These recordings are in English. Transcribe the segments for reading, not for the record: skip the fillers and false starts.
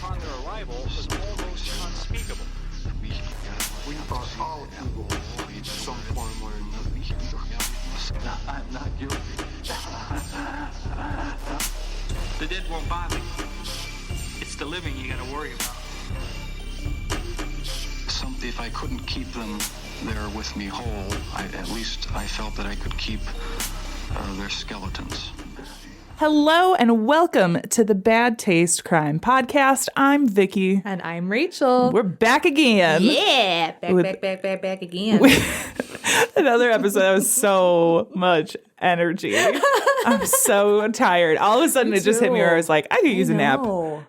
upon their arrival was almost unspeakable. We thought all evil in some form or another. I'm not guilty. The dead won't bother you. It's the living you gotta worry about. If I couldn't keep them there with me whole, at least I felt that I could keep their skeletons. Hello and welcome to the Bad Taste Crime Podcast. I'm Vicky. And I'm Rachel. We're back again. Yeah, back again. Another episode that was so much energy. I'm so tired. All of a sudden, it just hit me where I was like, I could use a nap.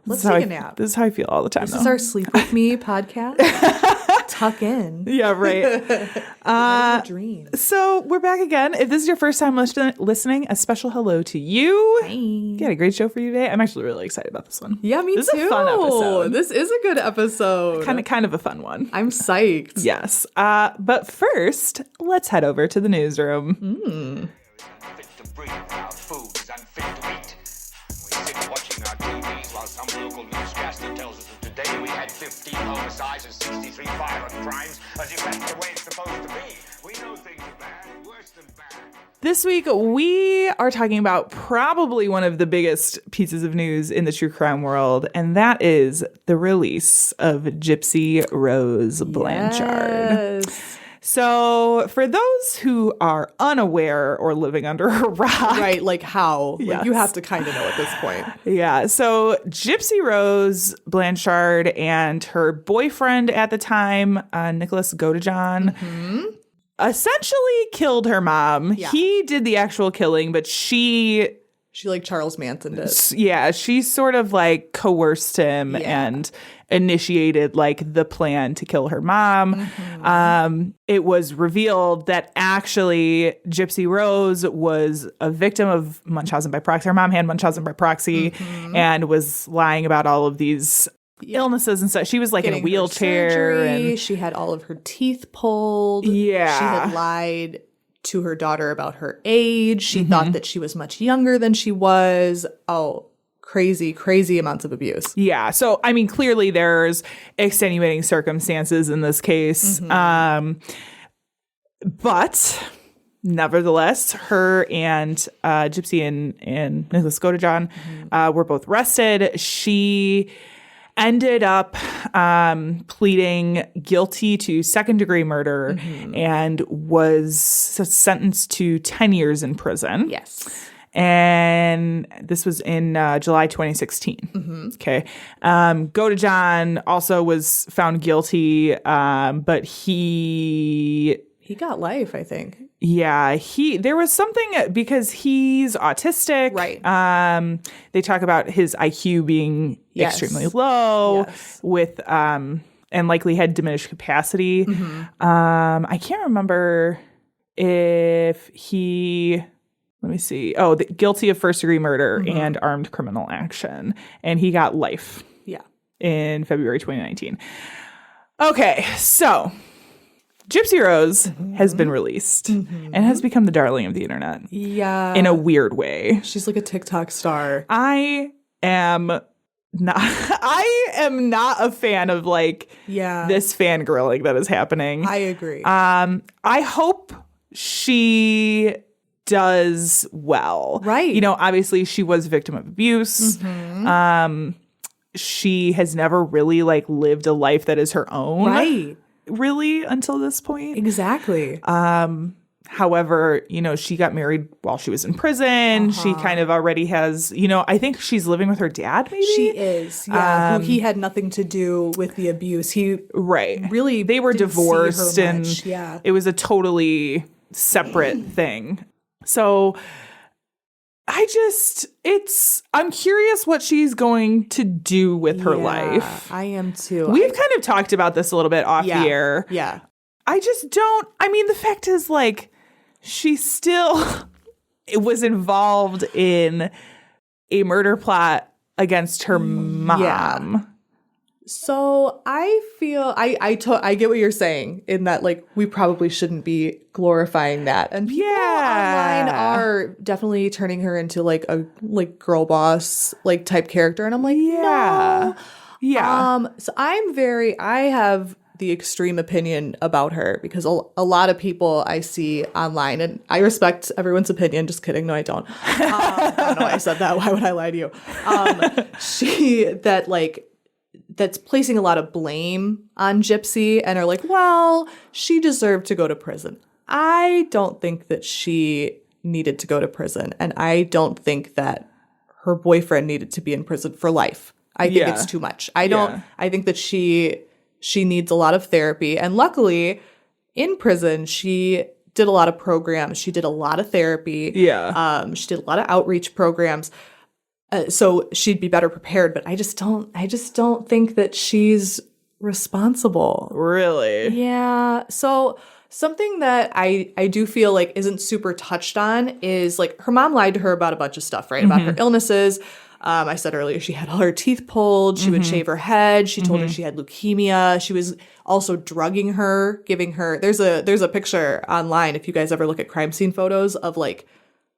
Let's take a nap. This is how I feel all the time. This is our Sleep With Me podcast. Tuck in. Yeah, right. Dream. So we're back again. If this is your first time listening, a special hello to you. Hi. Got a great show for you today. I'm actually really excited about this one. Yeah, me too. This is a fun episode. This is a good episode. Kind of a fun one. I'm psyched. Yes. But first, let's head over to the newsroom. Unfit to breathe, our food is unfit to eat. We sit watching our TVs while some local newscaster tells us that today we had 15 homicides and 63 violent crimes, as if that's the way it's supposed to be. We know things are bad, worse than bad. This week, we are talking about probably one of the biggest pieces of news in the true crime world, and that is the release of Gypsy Rose Blanchard. Yes. So for those who are unaware or living under a rock. Right, like how? Yes. Like you have to kind of know at this point. Yeah. So Gypsy Rose Blanchard and her boyfriend at the time, Nicholas Godejohn, essentially killed her mom. Yeah. He did the actual killing, but she like Charles Manson did. yeah, she sort of like coerced him and initiated like the plan to kill her mom. It was revealed that actually Gypsy Rose was a victim of Munchausen by proxy. Her mom had Munchausen by proxy and was lying about all of these illnesses and stuff. She was like in a wheelchair. And she had all of her teeth pulled. Yeah. She had lied to her daughter about her age. She thought that she was much younger than she was. Oh, crazy amounts of abuse. Yeah. So, I mean, clearly there's extenuating circumstances in this case. But nevertheless, her and Gypsy and Nicholas Godejohn were both arrested. She ended up pleading guilty to second-degree murder and was sentenced to 10 years in prison. Yes. And this was in July 2016. Okay. Godejohn also was found guilty, but he got life, I think. Yeah, there was something because he's autistic. Right. They talk about his IQ being extremely low with and likely had diminished capacity. I can't remember if he let me see. Oh, guilty of first-degree murder and armed criminal action. And he got life. Yeah. In February 2019. Okay, so Gypsy Rose has been released and has become the darling of the internet. Yeah. In a weird way. She's like a TikTok star. I am not a fan of like this fangirling that is happening. I agree. I hope she does well. Right. You know, obviously she was a victim of abuse. She has never really like lived a life that is her own. Right. Really until this point. Exactly. However, you know, she got married while she was in prison. She kind of already has, you know, I think she's living with her dad maybe. She is. Yeah. Who he had nothing to do with the abuse. He really they were didn't divorced see her and much. Yeah. it was a totally separate thing. So I'm curious what she's going to do with her life. I am too. We've kind of talked about this a little bit off the air. Yeah. The fact is like she still was involved in a murder plot against her mom. Yeah. So I feel I get what you're saying in that like we probably shouldn't be glorifying that, and people online are definitely turning her into like a girl boss like type character, and I'm like no. So I have the extreme opinion about her because a lot of people I see online, and I respect everyone's opinion. Just kidding. No, I don't. I don't know why I said that. Why would I lie to you? That's placing a lot of blame on Gypsy and are like, well, she deserved to go to prison. I don't think that she needed to go to prison. And I don't think that her boyfriend needed to be in prison for life. I think it's too much. I think that she needs a lot of therapy. And luckily, in prison, she did a lot of programs. She did a lot of therapy. Yeah. She did a lot of outreach programs. So she'd be better prepared. But I just don't think that she's responsible. Really? Yeah. So something that I do feel like isn't super touched on is like her mom lied to her about a bunch of stuff, right? About her illnesses. I said earlier she had all her teeth pulled. She would shave her head. She told her she had leukemia. She was also drugging her, giving her. There's a picture online if you guys ever look at crime scene photos of like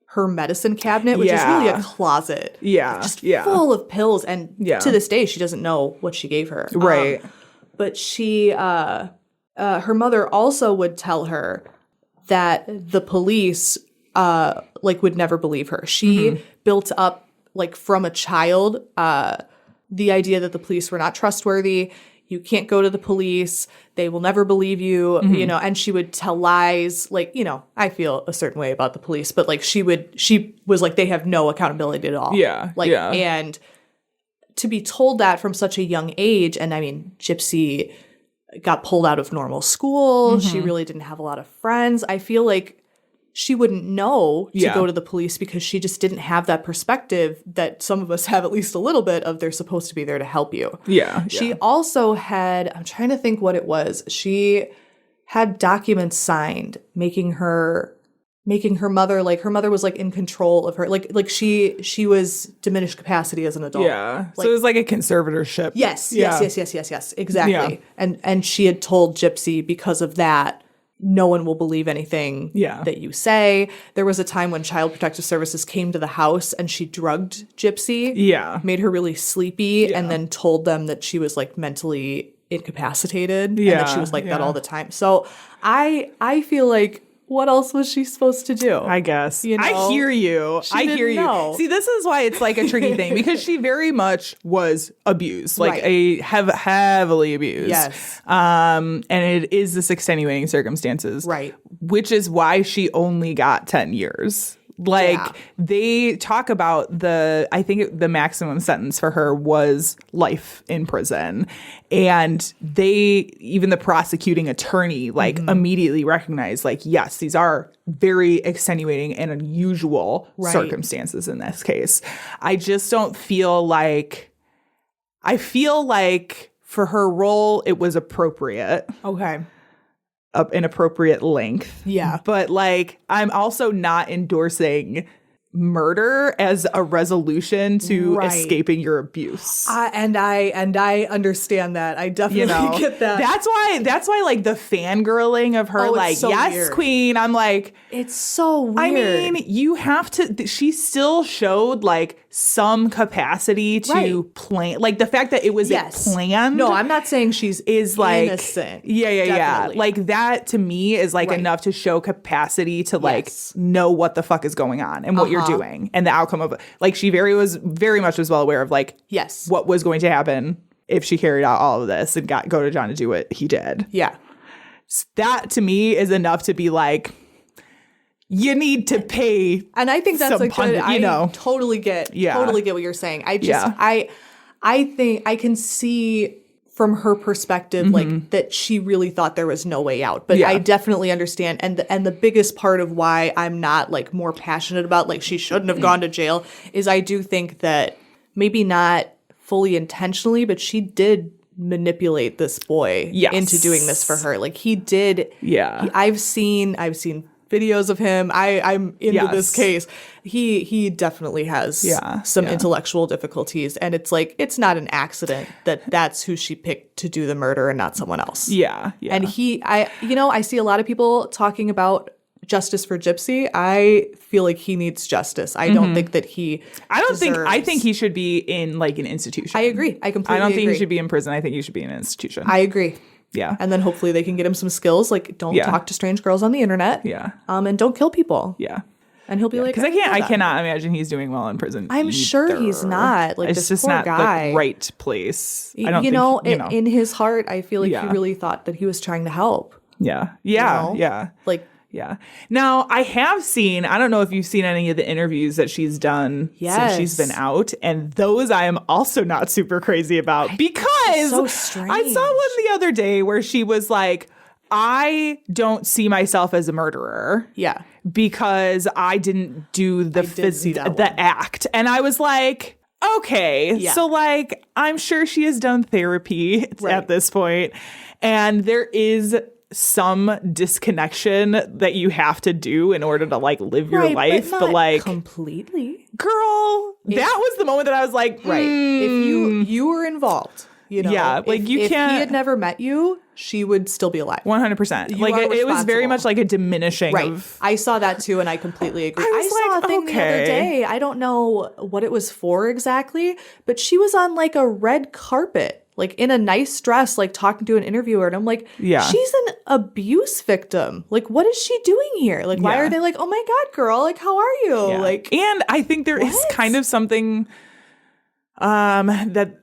her medicine cabinet, which is really a closet. Just full of pills. And to this day, she doesn't know what she gave her. Right. But she, her mother also would tell her that the police, would never believe her. She built up, like from a child, the idea that the police were not trustworthy. You can't go to the police. They will never believe you, and she would tell lies. Like, I feel a certain way about the police, but like she was like, they have no accountability at all. And to be told that from such a young age, and I mean, Gypsy got pulled out of normal school. She really didn't have a lot of friends. I feel like she wouldn't know to go to the police because she just didn't have that perspective that some of us have at least a little bit of they're supposed to be there to help you. She also had, I'm trying to think what it was. She had documents signed making her mother, like her mother was like in control of her. Like she was diminished capacity as an adult. Yeah. So it was like a conservatorship. Yes. Exactly. Yeah. And she had told Gypsy because of that, no one will believe anything that you say. There was a time when Child Protective Services came to the house and she drugged Gypsy. Made her really sleepy and then told them that she was like mentally incapacitated and that she was like that all the time. So I feel like, what else was she supposed to do? I guess. I hear you. I hear you. Know. See, this is why it's like a tricky thing because she very much was abused, like heavily abused. Yes. And it is this extenuating circumstances. Right. Which is why she only got 10 years. Like they talk about I think the maximum sentence for her was life in prison. And even the prosecuting attorney, like immediately recognized, like, yes, these are very extenuating and unusual circumstances in this case. I just don't feel like, for her role, it was appropriate. Okay. An appropriate length. Yeah. But like, I'm also not endorsing murder as a resolution to escaping your abuse. And I understand that. I definitely get that. That's why like the fangirling of her, like, so yes, weird. Queen. I'm like, it's so weird. I mean, you have to, she still showed like some capacity to plan, like the fact that it was planned. No, I'm not saying she's like innocent. Yeah. Like that to me is like enough to show capacity to like know what the fuck is going on and what you're doing and the outcome of it. Like she very much was well aware of like what was going to happen if she carried out all of this and go to John to do what he did. Yeah. That to me is enough to be like, you need to pay. And I think that's a good, I totally get what you're saying. I think I can see from her perspective, like that she really thought there was no way out. But I definitely understand. And the biggest part of why I'm not like more passionate about like she shouldn't have gone to jail is I do think that maybe not fully intentionally, but she did manipulate this boy into doing this for her. Like he did. Yeah. I've seen videos of him. I'm into this case. He definitely has some intellectual difficulties, and it's like it's not an accident that that's who she picked to do the murder and not someone else. Yeah. And I see a lot of people talking about justice for Gypsy. I feel like he needs justice. I don't think that he I think he should be in like an institution. I agree. I completely I don't think agree. he should be in prison. I think he should be in an institution. I agree. Yeah. And then hopefully they can get him some skills, like don't talk to strange girls on the internet. Yeah. And don't kill people. Yeah. And he'll be like, because I cannot imagine he's doing well in prison. I'm sure he's not. Like, it's this just poor not guy. the right place. I don't think, in his heart, I feel like Yeah. he really thought that he was trying to help. Yeah. Yeah. know? Yeah. Like, Yeah. Now, I have seen, I don't know if you've seen any of the interviews that she's done since she's been out, and those I am also not super crazy about because so I strange. saw one the other day where she was like, I don't see myself as a murderer. yeah. Because I didn't do the see that one. the act. And I was like, okay. Yeah. So like, I'm sure she has done therapy at this point. And there is some disconnection that you have to do in order to like live your life. But, But not like, completely. girl, that was the moment that I was like, Right. If you were involved, you know. Yeah, like, you if can't- he had never met you, she would still be alive. 100%. You Like are it was very responsible. much like a diminishing Right. of. I saw that too, and I completely agree. I was saw like, a thing the other okay. day. I don't know what it was for exactly, but she was on like a red carpet, like in a nice dress, like talking to an interviewer. And I'm like, Yeah. she's an abuse victim. Like, what is she doing here? Like, why Yeah. are they like, oh my God, girl, like, how are you? Yeah. Like, and I think there is what? kind of something that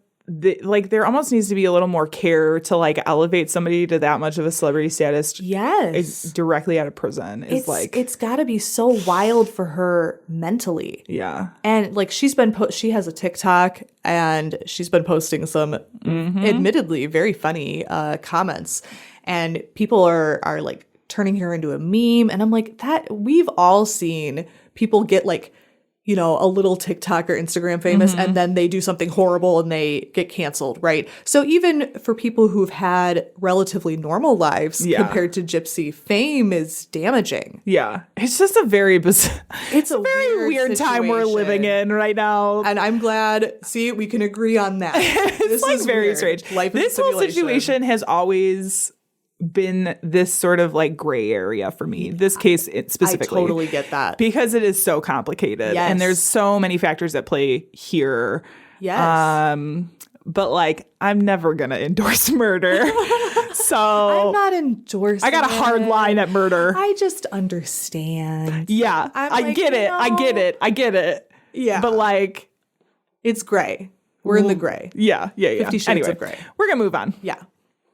like there almost needs to be a little more care to like elevate somebody to that much of a celebrity status yes. directly out of prison is like it's got to be so wild for her mentally. yeah. And like she has a TikTok and she's been posting some admittedly very funny comments, and people are like turning her into a meme. And I'm like, that we've all seen people get like, you know, a little TikTok or Instagram famous and then they do something horrible and they get canceled, right? So even for people who've had relatively normal lives compared to Gypsy, fame is damaging. Yeah. It's just a very bizarre, It's a very weird time we're living in right now. And I'm glad, see, we can agree on that. It's like very weird. strange. Life is This a whole simulation. situation has always been this sort of like gray area for me. This case specifically. I totally get that. Because it is so complicated. Yes. And there's so many factors at play here. Yes. But like, I'm never going to endorse murder. So I'm not endorsing I got a hard it. line at murder. I just understand. Yeah. I'm I like, get it. I get no. it. I get it. Yeah. But like, It's gray. We're in the gray. yeah. 50 Shades Anyway, of Grey. we're going to move on. Yeah.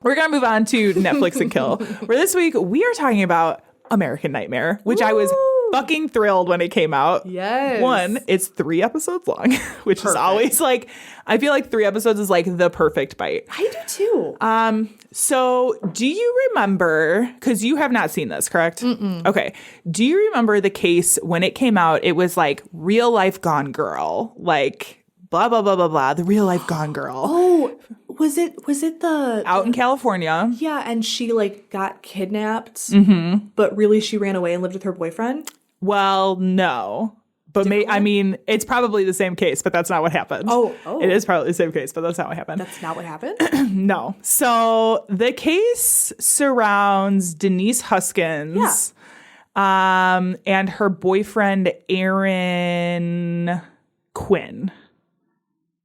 We're going to move on to Netflix and Kill, where this week we are talking about American Nightmare, which I was fucking thrilled when it came out. Yes. One, it's 3 episodes long, which is always like, I feel like 3 episodes is like the perfect bite. I do too. So do you remember, because you have not seen this, correct? Mm-mm. Okay. Do you remember the case when it came out? It was like Real Life Gone Girl, like blah, blah, blah, blah, blah, the Real Life Gone Girl. Oh, was it the Out in California. Yeah, and she like got kidnapped, but really she ran away and lived with her boyfriend. Well, no. But I mean, it's probably the same case, but that's not what happened. Oh. It is probably the same case, but that's not what happened. That's not what happened. No. So the case surrounds Denise Huskins and her boyfriend, Aaron Quinn.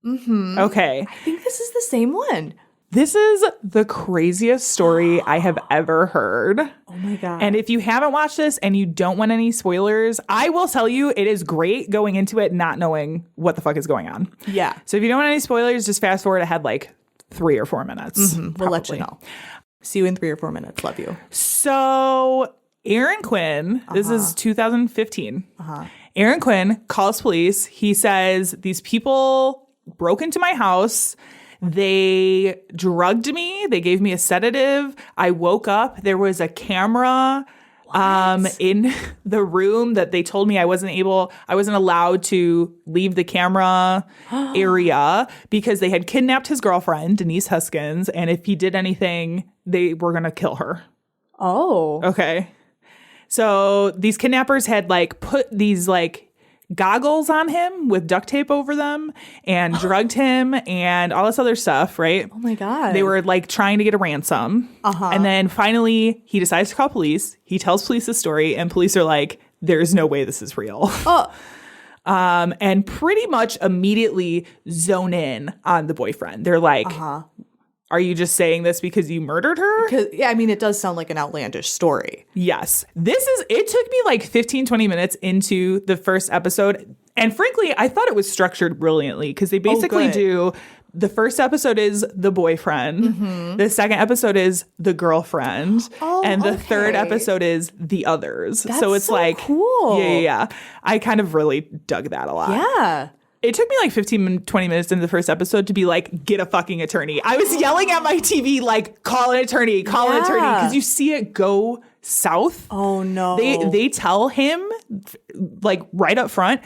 Mm-hmm. Okay. I think this is the same one. This is the craziest story I have ever heard. Oh my God. And if you haven't watched this and you don't want any spoilers, I will tell you it is great going into it not knowing what the fuck is going on. Yeah. So if you don't want any spoilers, just fast forward ahead like 3 or 4 minutes. We'll let you know. See you in 3 or 4 minutes. Love you. So Aaron Quinn, this is 2015. Aaron Quinn calls police. He says, these people broke into my house. They drugged me. They gave me a sedative. I woke up. There was a camera in the room that they told me I wasn't allowed to leave the camera area because they had kidnapped his girlfriend, Denise Huskins. And if he did anything, they were going to kill her. Oh. Okay. So these kidnappers had like put these like goggles on him with duct tape over them and drugged him and all this other stuff, right? Oh my God. They were like trying to get a ransom. And then finally he decides to call police. He tells police the story and police are like, there's no way this is real. And pretty much immediately zone in on the boyfriend. They're like, are you just saying this because you murdered her? Yeah, I mean, it does sound like an outlandish story. Yes. It took me like 15, 20 minutes into the first episode. And frankly, I thought it was structured brilliantly because they basically do, the first episode is the boyfriend. The second episode is the girlfriend. And the third episode is the others. So it's so like, cool. Yeah. I kind of really dug that a lot. Yeah. It took me like 15, 20 minutes into the first episode to be like, get a fucking attorney. I was yelling at my TV, like, call an attorney, call an attorney. Because you see it go south. Oh, no. They tell him, like, right up front,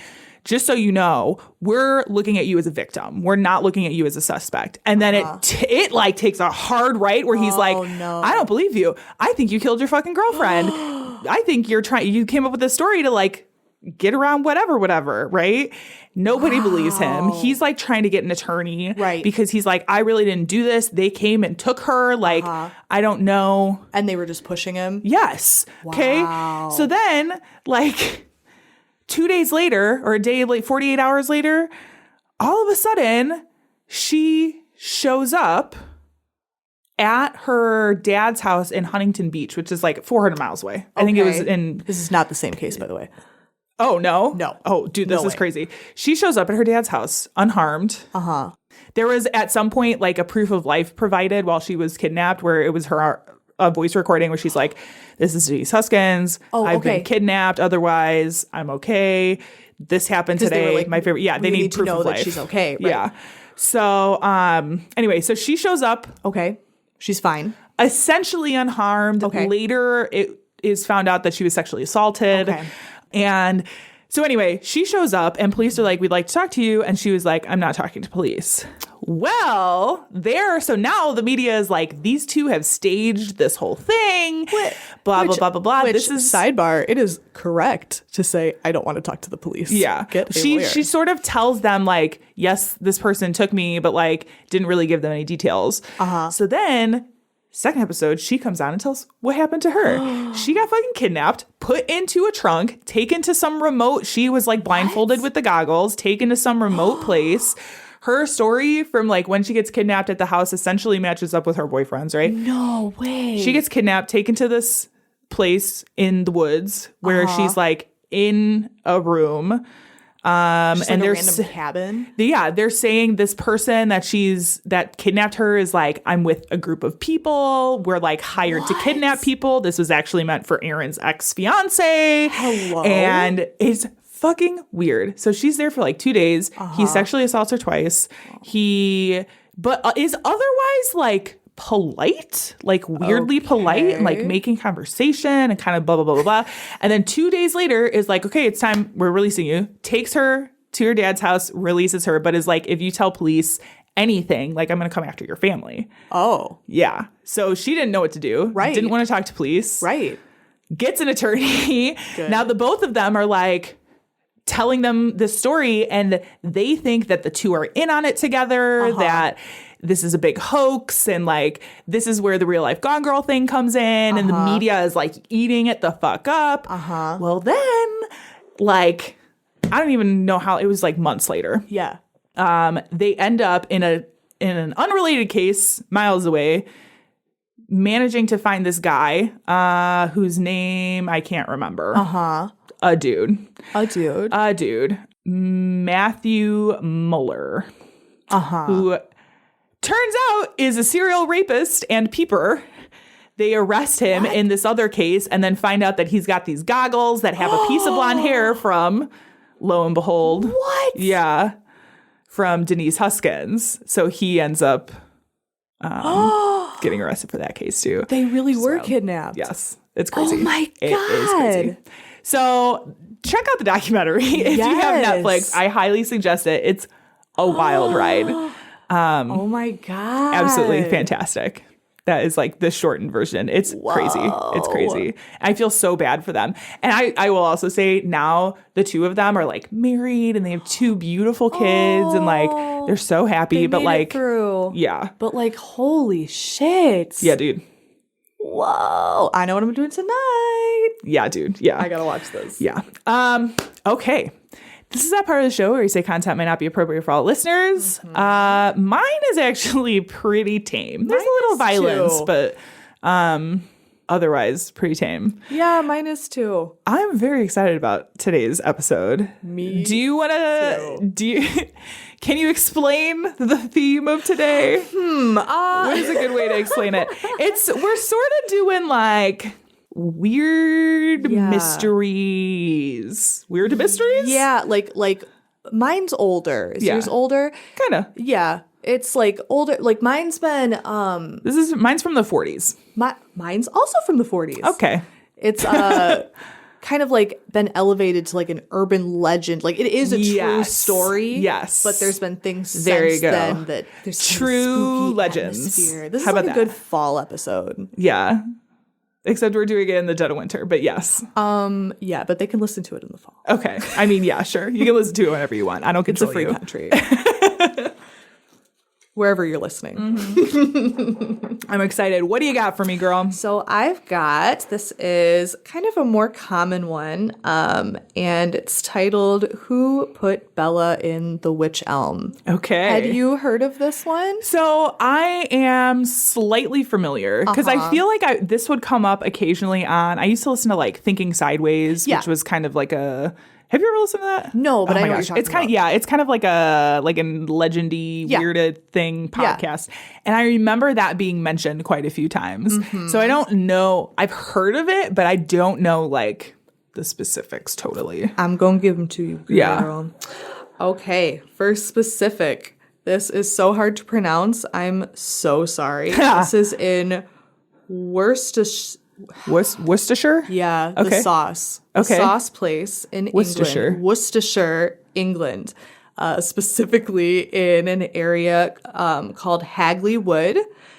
just so you know, we're looking at you as a victim. We're not looking at you as a suspect. And then it like takes a hard right where he's like, I don't believe you. I think you killed your fucking girlfriend. I think you came up with this story to like get around whatever, right? Nobody believes him. He's like trying to get an attorney. Right. Because he's like, I really didn't do this. They came and took her. Like, I don't know. And they were just pushing him? Yes. Okay. So then, like, 2 days later, or a day late, 48 hours later, all of a sudden, she shows up at her dad's house in Huntington Beach, which is like 400 miles away. I think it was in... This is not the same case, by the way. Oh, no? No. Oh, dude, this is crazy. She shows up at her dad's house, unharmed. There was, at some point, like a proof of life provided while she was kidnapped, where it was her a voice recording where she's like, this is Denise Huskins. I've been kidnapped. Otherwise, I'm okay. This happened today. They were like, my favorite. Yeah, they need to proof know of that life. she's okay. Right? Yeah. So, anyway, so she shows up. Okay. She's fine. Essentially unharmed. Okay. Later, it is found out that she was sexually assaulted. Okay. And so anyway, she shows up and police are like, we'd like to talk to you. And she was like, I'm not talking to police. Well, so now the media is like, these two have staged this whole thing. Blah, blah, blah. This is sidebar. It is correct to say, I don't want to talk to the police. Yeah. She sort of tells them like, yes, this person took me, but like didn't really give them any details. So then second episode, she comes on and tells what happened to her. She got fucking kidnapped, put into a trunk, taken to some remote. She was like blindfolded with the goggles, taken to some remote place. Her story from like when she gets kidnapped at the house essentially matches up with her boyfriend's, right? No way. She gets kidnapped, taken to this place in the woods where she's like in a room. Just and like a there's random cabin. Yeah, they're saying this person that kidnapped her is like, I'm with a group of people. We're like hired to kidnap people. This was actually meant for Aaron's ex-fiance. Hello. And it's fucking weird. So she's there for like 2 days. He sexually assaults her twice. But is otherwise like polite, like weirdly polite, and like making conversation and kind of blah, blah, blah, blah, blah. And then 2 days later is like, okay, it's time. We're releasing you. Takes her to her dad's house, releases her, but is like, if you tell police anything, like I'm going to come after your family. Oh. Yeah. So she didn't know what to do. Right. Didn't want to talk to police. Right. Gets an attorney. Now the both of them are like telling them this story and they think that the two are in on it together, that this is a big hoax and like this is where the real life Gone Girl thing comes in and the media is like eating it the fuck up. Well then, like, I don't even know how, it was like months later. Yeah. They end up in an unrelated case miles away, managing to find this guy whose name I can't remember. A dude. Matthew Mueller. Who turns out is a serial rapist and peeper. They arrest him in this other case and then find out that he's got these goggles that have a piece of blonde hair from, lo and behold. What? Yeah. From Denise Huskins. So he ends up getting arrested for that case too. They really were kidnapped. Yes. It's crazy. Oh my God. It is crazy. So check out the documentary if you have Netflix. I highly suggest it. It's a wild ride. Oh my God. Absolutely fantastic. That is like the shortened version. It's crazy. It's crazy. I feel so bad for them. And I will also say now the two of them are like married and they have 2 beautiful kids and like they're so happy. They but made like it through. Yeah. But like, holy shit. Yeah, dude. Whoa. I know what I'm doing tonight. Yeah, dude. Yeah. I gotta watch this. Yeah. Okay. This is that part of the show where we say content might not be appropriate for all listeners. Mine is actually pretty tame. There's a little violence, too. but otherwise pretty tame. Yeah, mine is too. I'm very excited about today's episode. Me Do you want to can you explain the theme of today? What is a good way to explain it? We're sort of doing like weird mysteries. Weird mysteries? Yeah, like mine's older. Is yours older? Kind of. Yeah. It's like older. Like mine's been Mine's from the 40s. Mine's also from the 40s. Okay. It's kind of like been elevated to like an urban legend. Like it is a true story. Yes. But there's been things There since you go. then that there's kind of True spooky legends. atmosphere. This How is like about a that? good fall episode. Yeah. Except we're doing it in the dead of winter, but yes. Yeah, but they can listen to it in the fall. Okay. I mean, yeah, sure. You can listen to it whenever you want. I don't It's a control free you. country. Wherever you're listening. I'm excited. What do you got for me, girl? So this is kind of a more common one, and it's titled, Who Put Bella in the Witch Elm? Okay. Had you heard of this one? So I am slightly familiar because I feel like this would come up occasionally on, I used to listen to like Thinking Sideways, Yeah. which was kind of like a, have you ever listened to that? No, but I my know what gosh. you're talking It's kind of, about. yeah, it's kind of like a legendy, Yeah. weird thing Yeah. podcast. And I remember that being mentioned quite a few times. Mm-hmm. So I don't know, I've heard of it, but I don't know like the specifics totally. I'm going to give them to you, Yeah. girl. Okay, first specific. This is so hard to pronounce. I'm so sorry. This is in Worcestershire. Worcestershire? Yeah, the Okay. sauce. Okay. Sauce place in Worcestershire. England. Worcestershire, England. Specifically in an area called Hagley Wood.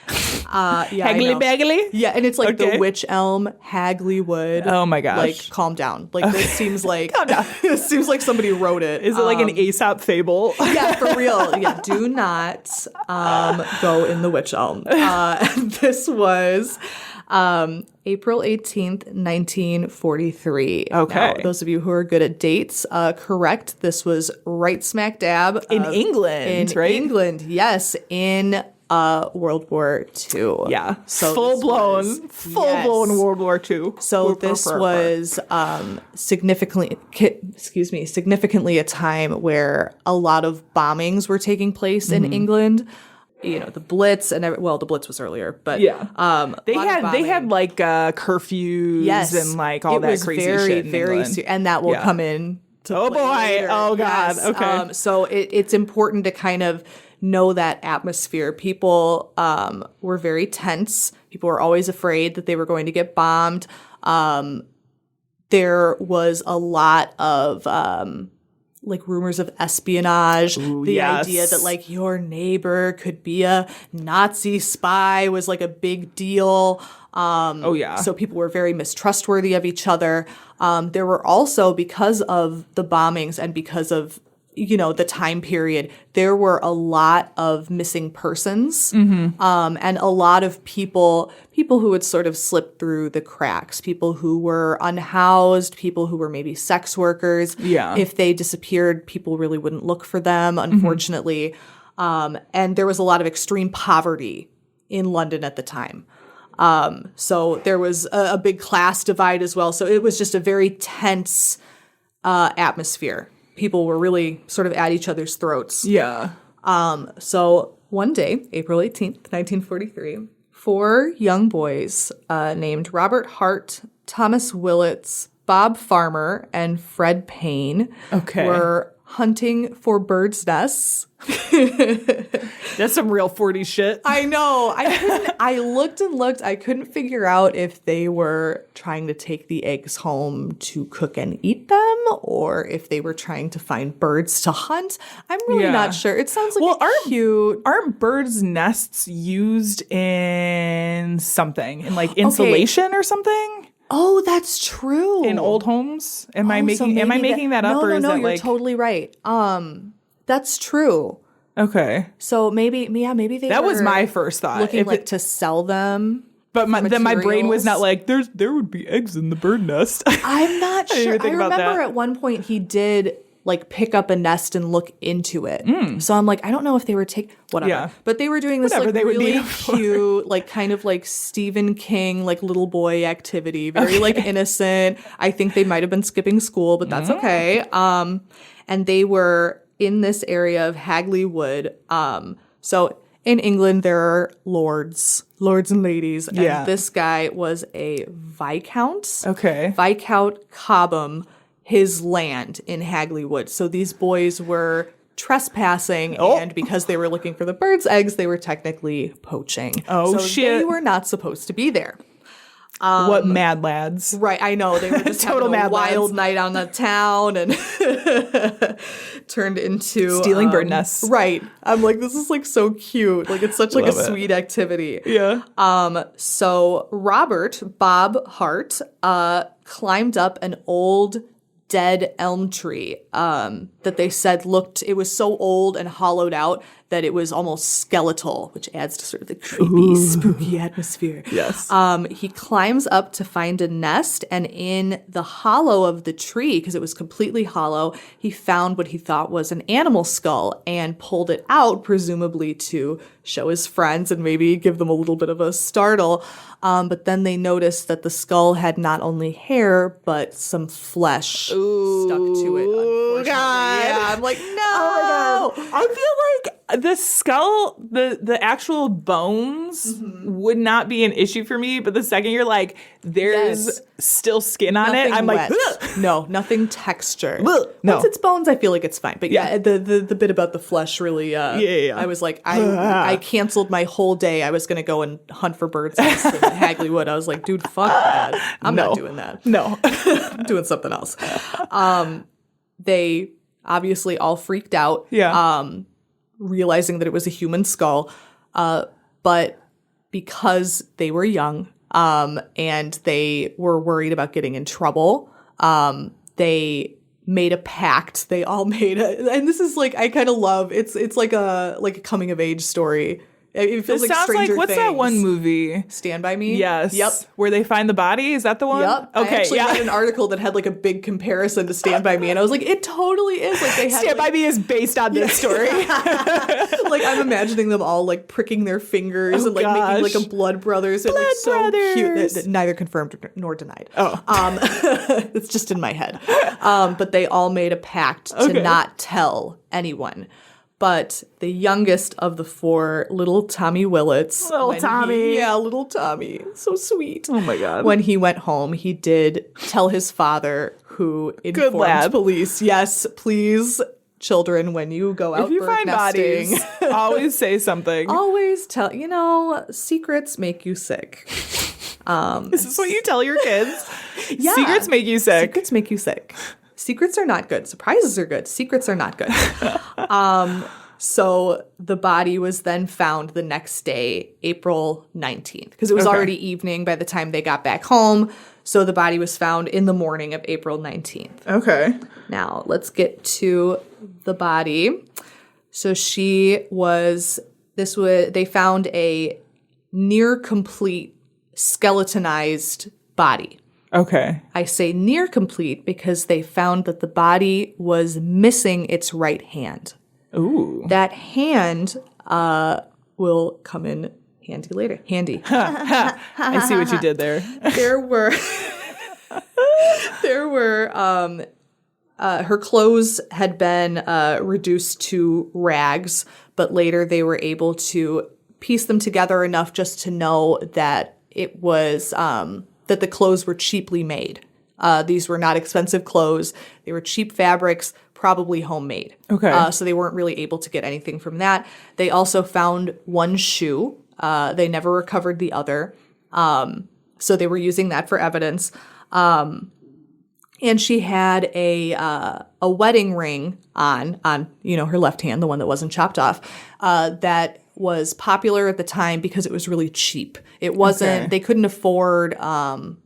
Yeah, Haggly baggly? Yeah, and it's like Okay. the Witch Elm, Hagley Wood. Oh my gosh. Like, calm down. Like, this seems like this seems like somebody wrote it. Is it like an Aesop fable? Yeah, for real. Yeah, do not go in the Witch Elm. This was April 18th, 1943. Okay. Now, those of you who are good at dates, correct. This was right smack dab In England, in right? England, yes, in World War II. Yeah. So full this blown was- World War II. So this was significantly a time where a lot of bombings were taking place in England. You know, the Blitz the Blitz was earlier, but Yeah. They lot of had bombing. like curfews and like all it that was crazy very, shit in very England. and that will Yeah. come in to Oh, play boy. later. Oh, God. Yes. Okay. So it's important to kind of know that atmosphere. People were very tense. People were always afraid that they were going to get bombed. There was a lot of like rumors of espionage. The yes. idea that like your neighbor could be a Nazi spy was like a big deal. Oh, yeah. So people were very mistrustworthy of each other. There were also, because of the bombings and because of, you know, the time period, there were a lot of missing persons, and a lot of people who would sort of slip through the cracks, people who were unhoused, people who were maybe sex workers. Yeah. If they disappeared, people really wouldn't look for them, unfortunately. And there was a lot of extreme poverty in London at the time. So there was a big class divide as well. So it was just a very tense atmosphere. People were really sort of at each other's throats. Yeah. So one day, April 18th, 1943, 4 young boys named Robert Hart, Thomas Willits, Bob Farmer, and Fred Payne were hunting for birds' nests. That's some real 40s shit. I know. I looked and looked. I couldn't figure out if they were trying to take the eggs home to cook and eat them or if they were trying to find birds to hunt. I'm really Yeah. not sure. It sounds like cute. Aren't birds' nests used in something? In like insulation or something? Oh, that's true. In old homes? Am I Oh, so making maybe that up, or is no, that you're like totally right. That's true. okay? So maybe they That was were my first thought. looking If like it- to sell them. But then my brain was not materials. like there would be eggs in the bird nest. I'm not didn't sure. even think I about remember that. at one point he did like pick up a nest and look into it. So I'm like, I don't know if they were whatever. Yeah. But they were doing this Whatever like they would need really them for. cute, like kind of like Stephen King, like little boy activity, very like innocent. I think they might have been skipping school, but that's okay. And they were in this area of Hagley Wood. So in England, there are lords and ladies. And Yeah. this guy was a Viscount. Okay. Viscount Cobham, his land in Hagley Wood. So these boys were trespassing, and because they were looking for the birds' eggs, they were technically poaching. Oh, so shit. They were not supposed to be there. What mad lads? Right, I know. They were just Total having a mad wild lads. night on the town and turned into... Stealing bird nests. Right. I'm like, this is like so cute. Like it's such like a Love it. sweet activity. Yeah. So Bob Hart, climbed up an old dead elm tree that they said it was so old and hollowed out that it was almost skeletal, which adds to sort of the creepy, spooky atmosphere. Yes. He climbs up to find a nest, and in the hollow of the tree, because it was completely hollow, he found what he thought was an animal skull and pulled it out, presumably to show his friends and maybe give them a little bit of a startle. But then they noticed that the skull had not only hair, but some flesh stuck to it, unfortunately. God. Yeah, I'm like, no! Oh my God. I feel like the skull, the actual bones would not be an issue for me, but the second you're like, there's Yes. still skin on it, Nothing I'm wet. like, ugh. No, nothing texture. Ugh. No. Once it's bones, I feel like it's fine. But yeah, the bit about the flesh really, yeah. I was like, I canceled my whole day. I was going to go and hunt for birds nests in Hagley Wood. I was like, dude, fuck that. I'm No. not doing that. No. I'm doing something else. They obviously all freaked out. Yeah. Realizing that it was a human skull. But because they were young, and they were worried about getting in trouble, they made a pact. They all made and this is like, I kind of love, it's like a coming of age story. It feels This like sounds Stranger like, what's Things. that one movie? Stand By Me? Yes. Yep. Where they find the body? Is that the one? Yep. Okay. I actually yeah. read an article that had like a big comparison to Stand By Me, and I was like, it totally is. Like they had Stand by like, Me is based on this story. like I'm imagining them all like pricking their fingers Oh, and like making like gosh. a Blood Brothers. They're like Blood so Brothers. cute. That neither confirmed nor denied. Oh. It's just in my head. But they all made a pact to Okay. not tell anyone. But the youngest of the four, little Tommy Willits. Little when Tommy. little Tommy. So sweet. Oh my God. When he went home, he did tell his father, who informed lad. police, yes, please, children, when you go out If you bird find nesting, bodies, always say something. always tell, secrets make you sick. This is what you tell your kids. Yeah. Secrets make you sick. Secrets make you sick. Secrets are not good. Surprises are good. Secrets are not good. So the body was then found the next day, April 19th, because it was Okay. already evening by the time they got back home. So the body was found in the morning of April 19th. Okay. Now, let's get to the body. So they found a near complete skeletonized body. Okay. I say near complete because they found that the body was missing its right hand. Ooh. That hand will come in handy later. Handy. I see what you did there. There were her clothes had been reduced to rags, but later they were able to piece them together enough just to know that it was that the clothes were cheaply made. These were not expensive clothes. They were cheap fabrics, probably homemade. Okay. So they weren't really able to get anything from that. They also found one shoe. They never recovered the other. So they were using that for evidence. And she had a wedding ring on her left hand, the one that wasn't chopped off, that was popular at the time because it was really cheap. It wasn't, they couldn't afford a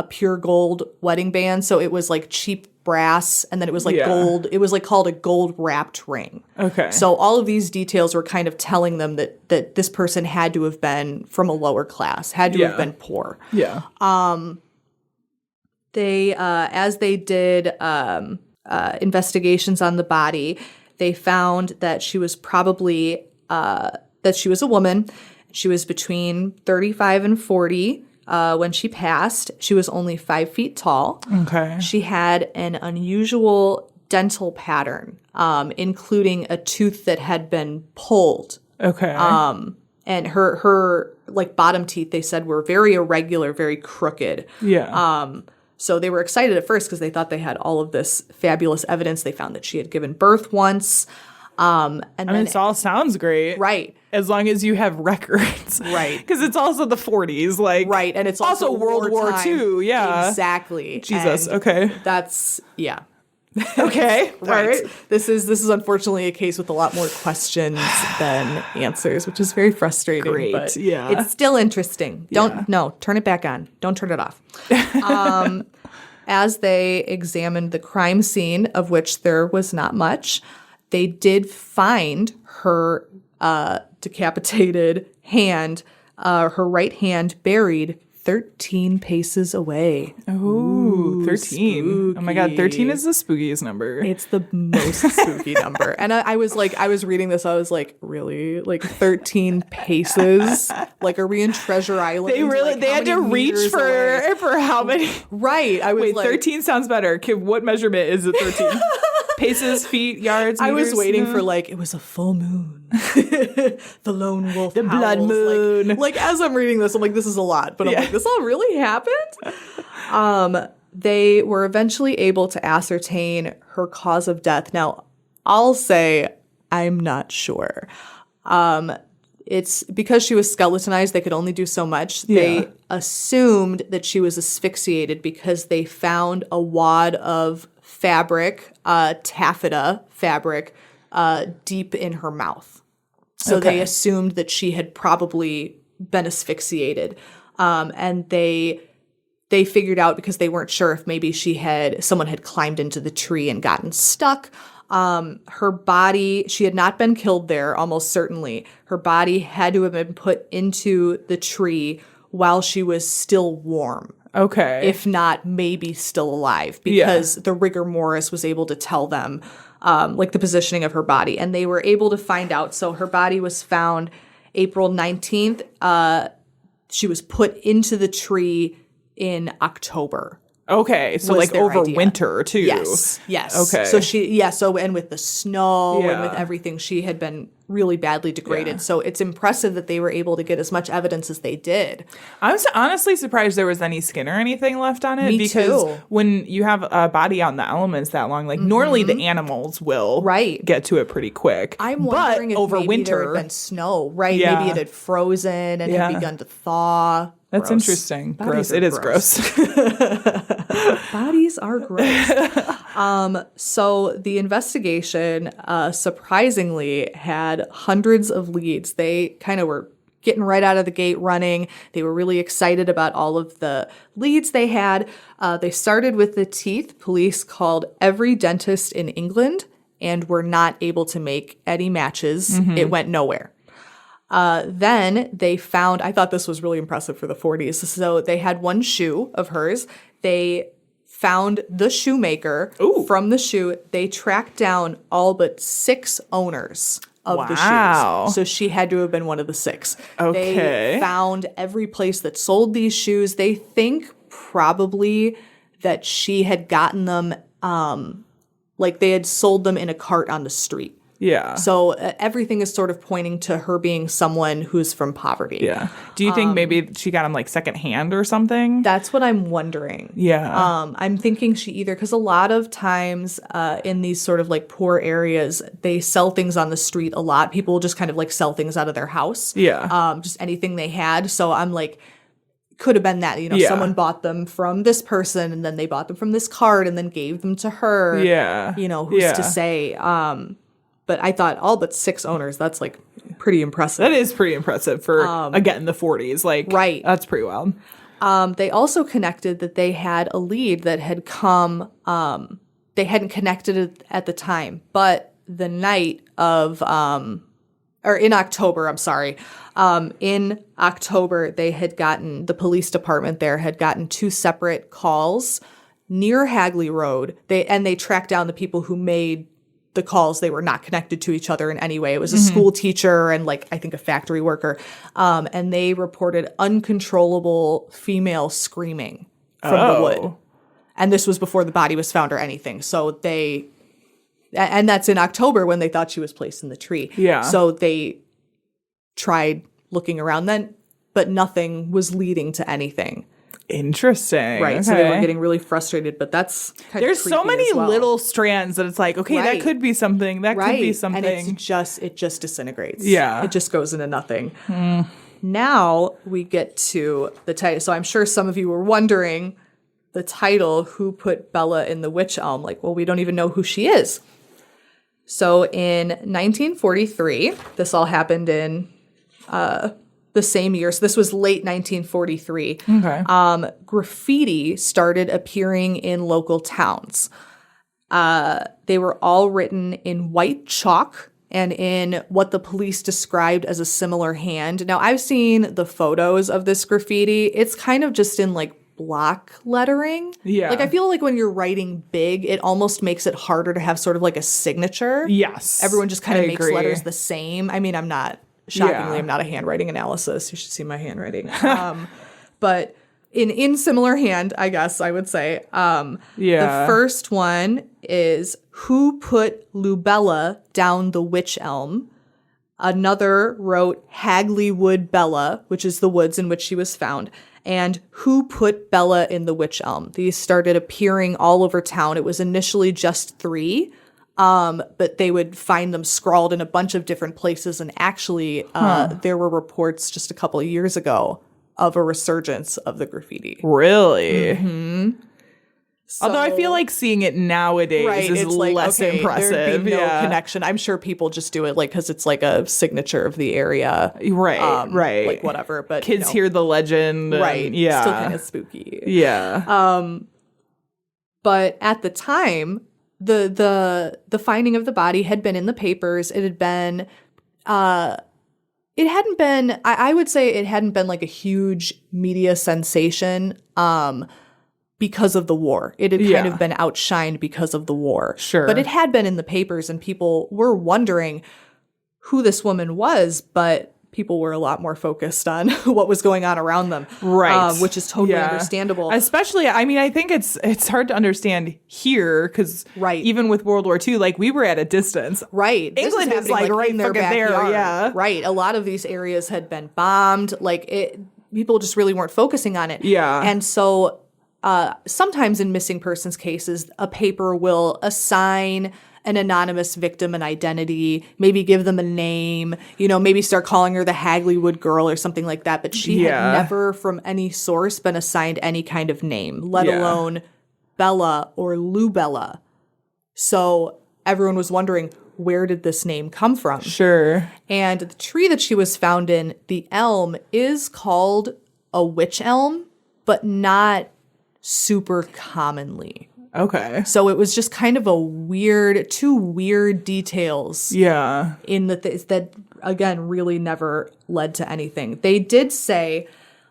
pure gold wedding band, so it was like cheap brass, and then it was like gold. It was like called a gold wrapped ring. Okay. So all of these details were kind of telling them that this person had to have been from a lower class, had to have been poor. Yeah. They, as they did investigations on the body, they found that she was probably, that she was a woman. She was between 35 and 40 when she passed. She was only 5 feet tall. Okay. She had an unusual dental pattern, including a tooth that had been pulled. Okay. And her like bottom teeth, they said, were very irregular, very crooked. Yeah. So they were excited at first because they thought they had all of this fabulous evidence. They found that she had given birth once. And I mean, it all sounds great. Right. As long as you have records. Right. Because it's also the 40s. Like, right. And it's also World War II. Yeah. Exactly. Jesus. And okay. That's, yeah. Okay. Right. All right. This is unfortunately a case with a lot more questions than answers, which is very frustrating. Great. But yeah. It's still interesting. Turn it back on. Don't turn it off. As they examined the crime scene, of which there was not much, they did find her decapitated hand, her right hand buried 13 paces away. Ooh, 13. Spooky. Oh my God, 13 is the spookiest number. It's the most spooky number. And I was reading this, I was like, really? Like 13 paces? Like, are we in Treasure Island? They had to reach for how many? Right. I was Wait, 13 sounds better. Okay, what measurement is it 13? Paces, feet, yards, meters? I was waiting for it was a full moon. The lone wolf the blood moon. Like as I'm reading this, I'm like, this is a lot. But I'm like, this all really happened? They were eventually able to ascertain her cause of death. Now, I'll say I'm not sure. It's because she was skeletonized, they could only do so much. Yeah. They assumed that she was asphyxiated because they found a wad of fabric, taffeta fabric, deep in her mouth. So they assumed that she had probably been asphyxiated. And they figured out, because they weren't sure if maybe someone had climbed into the tree and gotten stuck. Her body, she had not been killed there, almost certainly. Her body had to have been put into the tree while she was still warm. Okay. If not, maybe still alive, because the rigor mortis was able to tell them, the positioning of her body. And they were able to find out. So her body was found April 19th. She was put into the tree in October. Okay, so like over idea. Winter too. Yes. Okay. So and with the snow and with everything, she had been really badly degraded. Yeah. So it's impressive that they were able to get as much evidence as they did. I was honestly surprised there was any skin or anything left on it. Me because too. When you have a body on the elements that long, normally the animals will get to it pretty quick. I'm wondering if over maybe winter there had been snow, right? Yeah. Maybe it had frozen and had begun to thaw. That's gross. Interesting. Gross. It is gross. Bodies are gross. So the investigation, surprisingly, had hundreds of leads. They kind of were getting right out of the gate running. They were really excited about all of the leads they had. They started with the teeth. Police called every dentist in England and were not able to make any matches. Mm-hmm. It went nowhere. Then they found, I thought this was really impressive for the 40s. So they had one shoe of hers. They found the shoemaker. Ooh. From the shoe. They tracked down all but 6 owners of the shoes. So she had to have been one of the 6. Okay. They found every place that sold these shoes. They think probably that she had gotten them, they had sold them in a cart on the street. Yeah. So everything is sort of pointing to her being someone who's from poverty. Yeah. Do you think maybe she got them secondhand or something? That's what I'm wondering. Yeah. I'm thinking she either, because a lot of times in these sort of poor areas, they sell things on the street a lot. People just kind of sell things out of their house. Yeah. Just anything they had. So I'm could have been that, you know, Yeah. someone bought them from this person and then they bought them from this card and then gave them to her. Yeah. You know, who's Yeah. to say? But I thought all but 6 owners, that's like pretty impressive. That is pretty impressive for, again, the 40s. Like, Right. That's pretty wild. They also connected that they had a lead that had come, they hadn't connected it at the time, but the night of, or in October, I'm sorry. In October, the police department there had gotten 2 separate calls near Hagley Road. They tracked down the people who made the calls. They were not connected to each other in any way. It was a school teacher and like, I think a factory worker. And they reported uncontrollable female screaming from the wood. And this was before the body was found or anything. So and that's in October when they thought she was placed in the tree. Yeah. So they tried looking around then, but nothing was leading to anything. Interesting. Right. Okay. So they were getting really frustrated, but that's kind There's of so creepy many as well. little strands that it's like, okay, Right. that could be something. That could be something. And it just disintegrates. Yeah. It just goes into nothing. Now we get to the title. So I'm sure some of you were wondering the title, Who Put Bella in the Witch Elm? Like, well, we don't even know who she is. So in 1943, this all happened in the same year. So this was late 1943. Okay. Graffiti started appearing in local towns. They were all written in white chalk and in what the police described as a similar hand. Now, I've seen the photos of this graffiti. It's kind of just in like block lettering. Yeah. Like I feel like when you're writing big, it almost makes it harder to have sort of like a signature. Yes. Everyone just kind of I makes agree. letters the same. I mean, shockingly, I'm not a handwriting analyst. You should see my handwriting. But in similar hand, I guess I would say. The first one is Who Put Lubella Down the Witch Elm? Another wrote Hagley Wood Bella, which is the woods in which she was found. And Who Put Bella in the Witch Elm? These started appearing all over town. It was initially just 3. But they would find them scrawled in a bunch of different places. And actually, there were reports just a couple of years ago of a resurgence of the graffiti. Really? So, Although I feel like seeing it nowadays is it's like, less okay, impressive. There'd be no Yeah. connection. I'm sure people just do it like because it's like a signature of the area. Right, right. Like whatever. But Kids hear the legend. And, right. Yeah. Still kind of spooky. Yeah. But at the time, the finding of the body had been in the papers. It had been it hadn't been I would say it hadn't been like a huge media sensation because of the war. It had kind of been outshined because of the war. Sure. But it had been in the papers and people were wondering who this woman was, but people were a lot more focused on what was going on around them. Right. Which is totally understandable. Especially, I mean, I think it's hard to understand here because Right. even with World War II, like we were at a distance. Right. This England is happening, like right in their fucking there, backyard. yeah. Right. A lot of these areas had been bombed. People just really weren't focusing on it. Yeah. And so sometimes in missing persons cases, a paper will assign an anonymous victim an identity, maybe give them a name, maybe start calling her the Hagley Wood girl or something like that. But she had never from any source been assigned any kind of name, let alone Bella or Lubella. So everyone was wondering, where did this name come from? Sure. And the tree that she was found in, the elm, is called a witch elm, but not super commonly. Okay. So it was just kind of two weird details Yeah. in that again really never led to anything. They did say,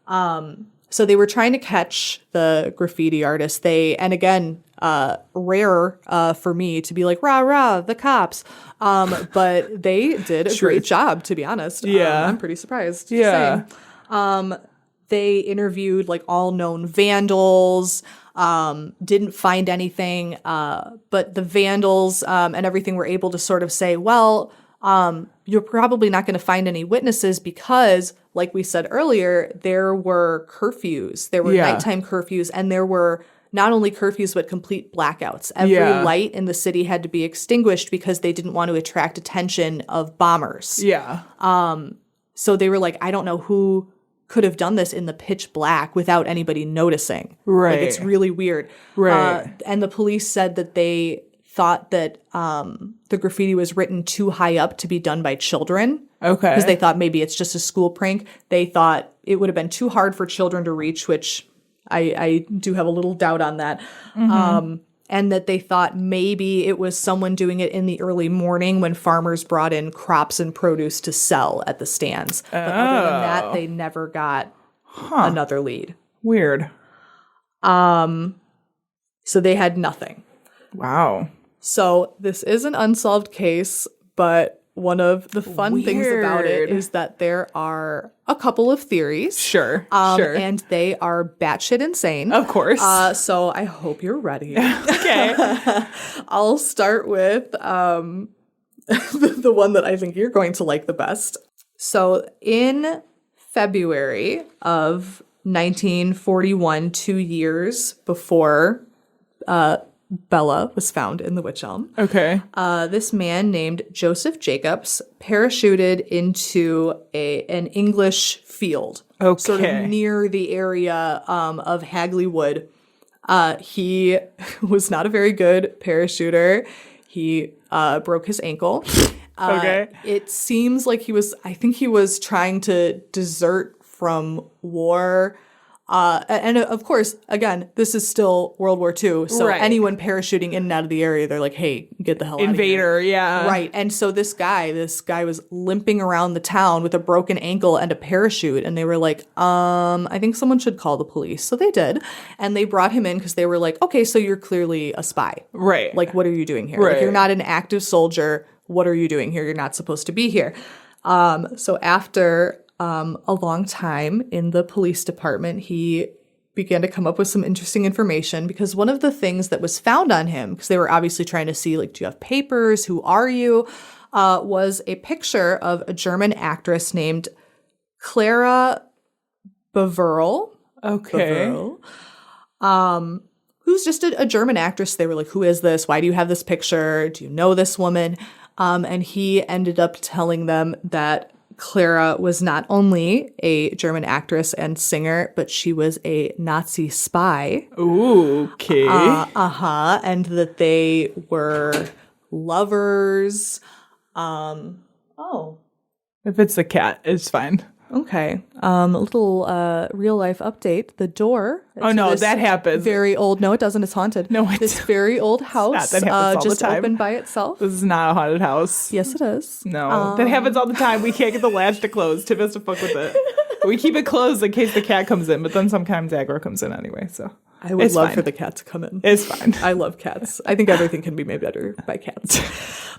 so they were trying to catch the graffiti artist. Rare for me to be like, rah, rah, the cops. But they did a great job, to be honest. Yeah. I'm pretty surprised. Yeah. They interviewed like all known vandals, didn't find anything, but the vandals and everything were able to sort of say, well, you're probably not going to find any witnesses because, like we said earlier, there were curfews, there were nighttime curfews, and there were not only curfews, but complete blackouts. Every light in the city had to be extinguished because they didn't want to attract attention of bombers. Yeah. So they were like, I don't know who could have done this in the pitch black without anybody noticing. Right. Like, it's really weird. Right. And the police said that they thought that the graffiti was written too high up to be done by children. Okay. Because they thought maybe it's just a school prank. They thought it would have been too hard for children to reach, which I do have a little doubt on that. And that they thought maybe it was someone doing it in the early morning when farmers brought in crops and produce to sell at the stands. But other than that, they never got another lead. Weird. So they had nothing. Wow. So this is an unsolved case, but one of the fun things about it is that there are a couple of theories. Sure. And they are batshit insane. Of course. So I hope you're ready. Okay. I'll start with the one that I think you're going to like the best. So in February of 1941, 2 years before Bella was found in the witch elm. Okay. This man named Joseph Jacobs parachuted into an English field, sort of near the area of Hagley Wood. He was not a very good parachuter. He broke his ankle. It seems like I think he was trying to desert from war. And of course, again, this is still World War II. So anyone parachuting in and out of the area, they're like, hey, get the hell out of here. Invader, yeah. Right. And so this guy was limping around the town with a broken ankle and a parachute. And they were like, I think someone should call the police. So they did. And they brought him in because they were like, okay, so you're clearly a spy. Right. Like, what are you doing here? Right. Like, you're not an active soldier. What are you doing here? You're not supposed to be here. So after a long time in the police department, he began to come up with some interesting information because one of the things that was found on him, because they were obviously trying to see, like, do you have papers? Who are you? Was a picture of a German actress named Clara Baverl. Okay. Who's just a German actress. They were like, who is this? Why do you have this picture? Do you know this woman? And he ended up telling them that Clara was not only a German actress and singer, but she was a Nazi spy. Ooh, okay. And that they were lovers. If it's a cat, it's fine. Okay. A little real life update. The door. Oh no, that happens. Very old. No, it doesn't. It's haunted. No, this very old house that happens all just the time. opened by itself. This is not a haunted house. Yes, it is. No, that happens all the time. We can't get the latch to close. Tim has to fuck with it. We keep it closed in case the cat comes in, but then sometimes Aggro comes in anyway. So I would it's love fine. for the cat to come in. It's fine. I love cats. I think everything can be made better by cats.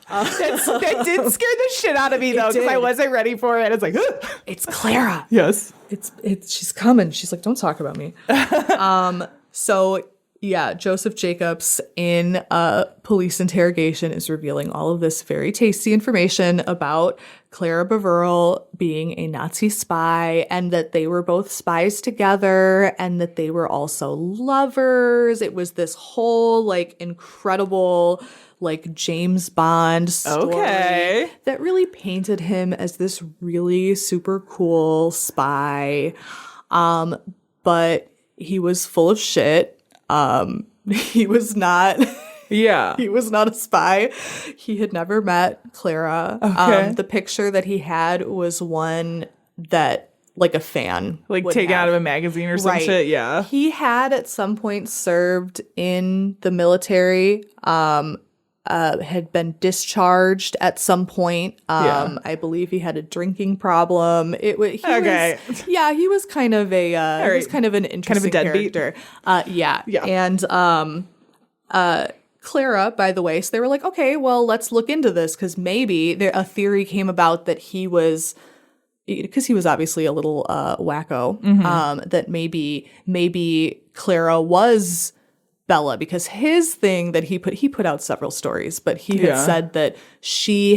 That did scare the shit out of me though, because I wasn't ready for it. It's like, It's Clara. yes. It's she's coming. She's like, don't talk about me. So yeah, Joseph Jacobs in a police interrogation is revealing all of this very tasty information about Clara Baverl being a Nazi spy and that they were both spies together and that they were also lovers. It was this whole like incredible like James Bond story that really painted him as this really super cool spy. But he was full of shit. He was not he was not a spy. He had never met Clara. The picture that he had was one that like a fan Like would taken have. out of a magazine or some shit. Yeah. He had at some point served in the military, had been discharged at some point. I believe he had a drinking problem. He was kind of a he was kind of an interesting deadbeat. character. And Clara, by the way, so they were like, okay, well, let's look into this because maybe a theory came about that he was, because he was obviously a little wacko, that maybe Clara was Bella, because his thing that he put out several stories, but he had said that she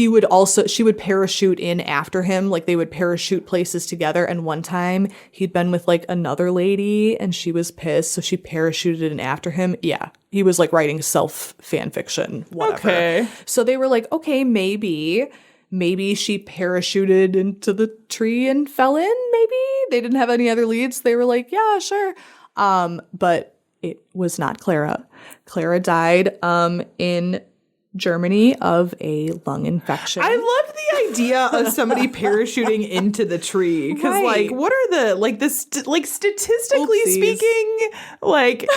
would parachute in after him, like they would parachute places together, and one time he'd been with like another lady and she was pissed, so she parachuted in after him. Yeah, he was like writing self fan fiction, whatever. Okay. So they were like, okay, maybe maybe she parachuted into the tree and fell in. Maybe they didn't have any other leads. They were like, yeah, sure. But it was not Clara. Clara died in Germany of a lung infection. I loved the idea of somebody parachuting into the tree because, Right. like, what are the statistically Oopsies. speaking, like,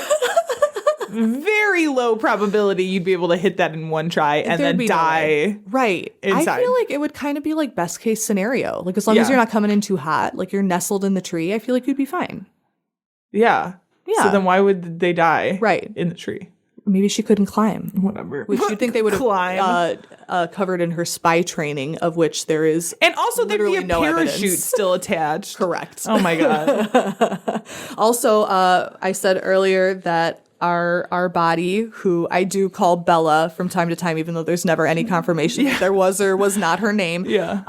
very low probability you'd be able to hit that in one try and There'd then be no way. die. Right. inside. I feel like it would kind of be like best case scenario. Like as long as Yeah. you're not coming in too hot, like you're nestled in the tree, I feel like you'd be fine. Yeah. Yeah. So then why would they die? Right. In the tree. Maybe she couldn't climb. Whatever. Which you'd think they would Climb. have covered in her spy training, of which there is And also there'd be literally a no parachute evidence. still attached. correct. Oh my god. Also, I said earlier that our body, who I do call Bella from time to time, even though there's never any confirmation that there was or was not her name. Yeah.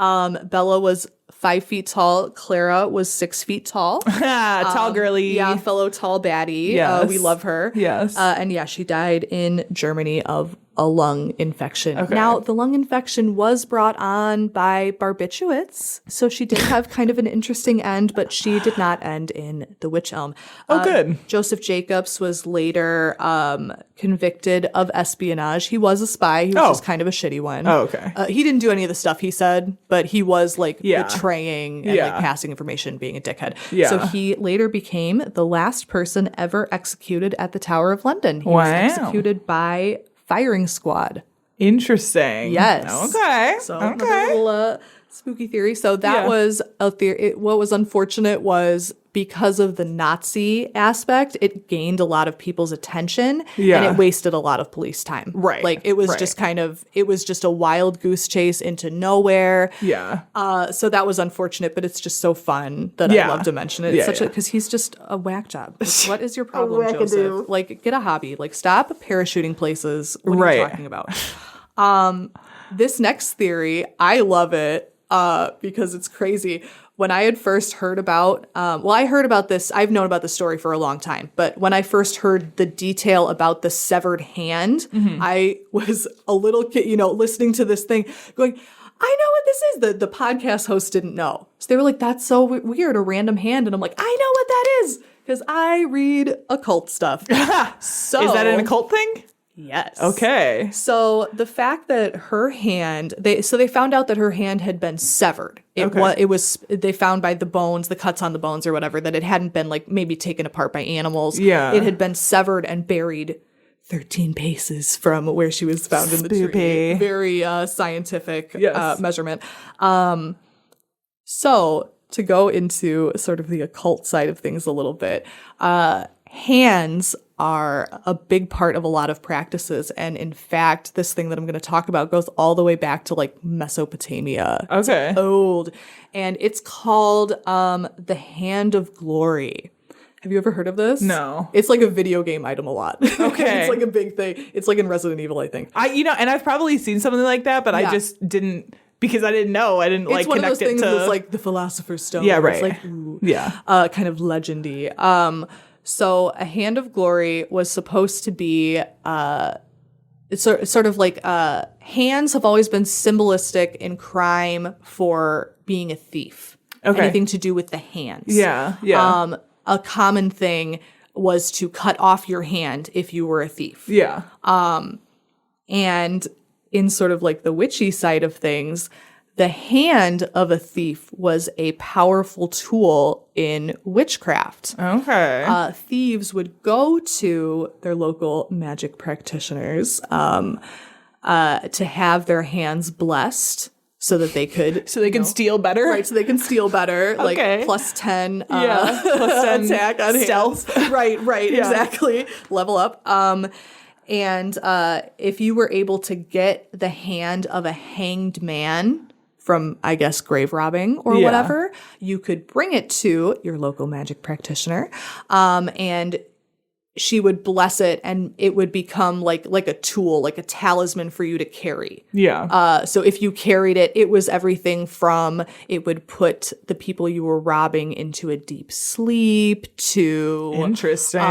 Bella was 5 feet tall. Clara was 6 feet tall. Tall girly. Yeah, fellow tall baddie. Yes. We love her. Yes. And yeah, she died in Germany of a lung infection. Okay. Now, the lung infection was brought on by barbiturates, so she did have kind of an interesting end, but she did not end in the witch elm. Oh, good. Joseph Jacobs was later convicted of espionage. He was a spy. He was just kind of a shitty one. Oh, okay. He didn't do any of the stuff he said, but he was like Yeah. betraying and Yeah. like passing information, being a dickhead. Yeah. So he later became the last person ever executed at the Tower of London. He was Wow. executed by firing squad. Interesting. Yes. Okay. So okay. another little spooky theory. So that Yeah. was a theory. What was unfortunate was because of the Nazi aspect, it gained a lot of people's attention Yeah. and it wasted a lot of police time. Right. Like it was Right. just it was just a wild goose chase into nowhere. Yeah. So that was unfortunate, but it's just so fun that I Yeah. love to mention it. Yeah, It's yeah. because he's just a whack job. Like, what is your problem, wackadoo. Joseph? Like, get a hobby. Like, stop parachuting places. What are Right. you talking about? This next theory, I love it because it's crazy. When I had first heard about, I heard about this, I've known about the story for a long time, but when I first heard the detail about the severed hand, I was a little kid, listening to this thing going, I know what this is. The podcast host didn't know. So they were like, that's so weird, a random hand. And I'm like, I know what that is because I read occult stuff. So Is that an occult thing? Yes. Okay. So the fact that her hand, they found out that her hand had been severed. They found by the bones, the cuts on the bones or whatever, that it hadn't been like maybe taken apart by animals. Yeah. It had been severed and buried 13 paces from where she was found in the tree. Spoopy. Very scientific Yes. measurement. So to go into sort of the occult side of things a little bit, hands are a big part of a lot of practices. And in fact, this thing that I'm going to talk about goes all the way back to like Mesopotamia. Okay. It's old. And it's called the Hand of Glory. Have you ever heard of this? No. It's like a video game item a lot. Okay. It's like a big thing. It's like in Resident Evil, I think. And I've probably seen something like that, but I Yeah. just didn't, because I didn't know. I didn't It's one of connect those things it to. that's like the Philosopher's Stone. Yeah, where it's right. like, ooh, Yeah. kind of legendy. So a Hand of Glory was supposed to be it's sort of like hands have always been symbolistic in crime for being a thief. Okay. Anything to do with the hands. Yeah. Yeah. A common thing was to cut off your hand if you were a thief. yeah. And in sort of like the witchy side of things, the hand of a thief was a powerful tool in witchcraft. Okay. Thieves would go to their local magic practitioners to have their hands blessed so that they could so they can steal better. right, so they can steal better, Okay. like plus 10 Yeah. Plus 10 attack on stealth. hands. Right, Yeah. exactly. Level up. And if you were able to get the hand of a hanged man from, I guess, grave robbing or Yeah. whatever, you could bring it to your local magic practitioner, and she would bless it, and it would become like a tool, like a talisman for you to carry. Yeah. So if you carried it, it was everything from it would put the people you were robbing into a deep sleep to Interesting.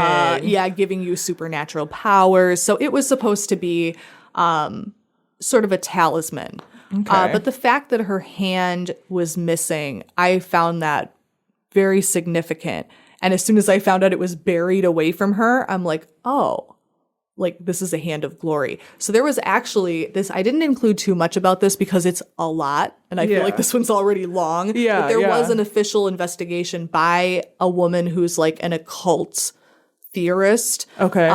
giving you supernatural powers. So it was supposed to be sort of a talisman. Okay. But the fact that her hand was missing, I found that very significant. And as soon as I found out it was buried away from her, I'm like, oh, like this is a hand of glory. So there was actually this, I didn't include too much about this because it's a lot. And I feel like this one's already long. Yeah. But there was an official investigation by a woman who's like an occult theorist. Okay.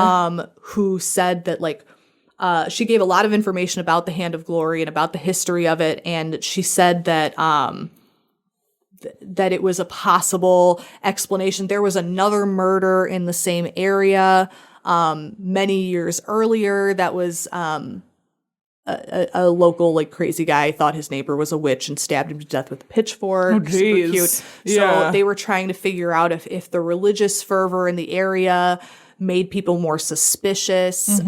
Who said that like, she gave a lot of information about the Hand of Glory and about the history of it. And she said that, that it was a possible explanation. There was another murder in the same area many years earlier that was a local like crazy guy thought his neighbor was a witch and stabbed him to death with a pitchfork. Oh, geez. Super cute. So they were trying to figure out if the religious fervor in the area made people more suspicious.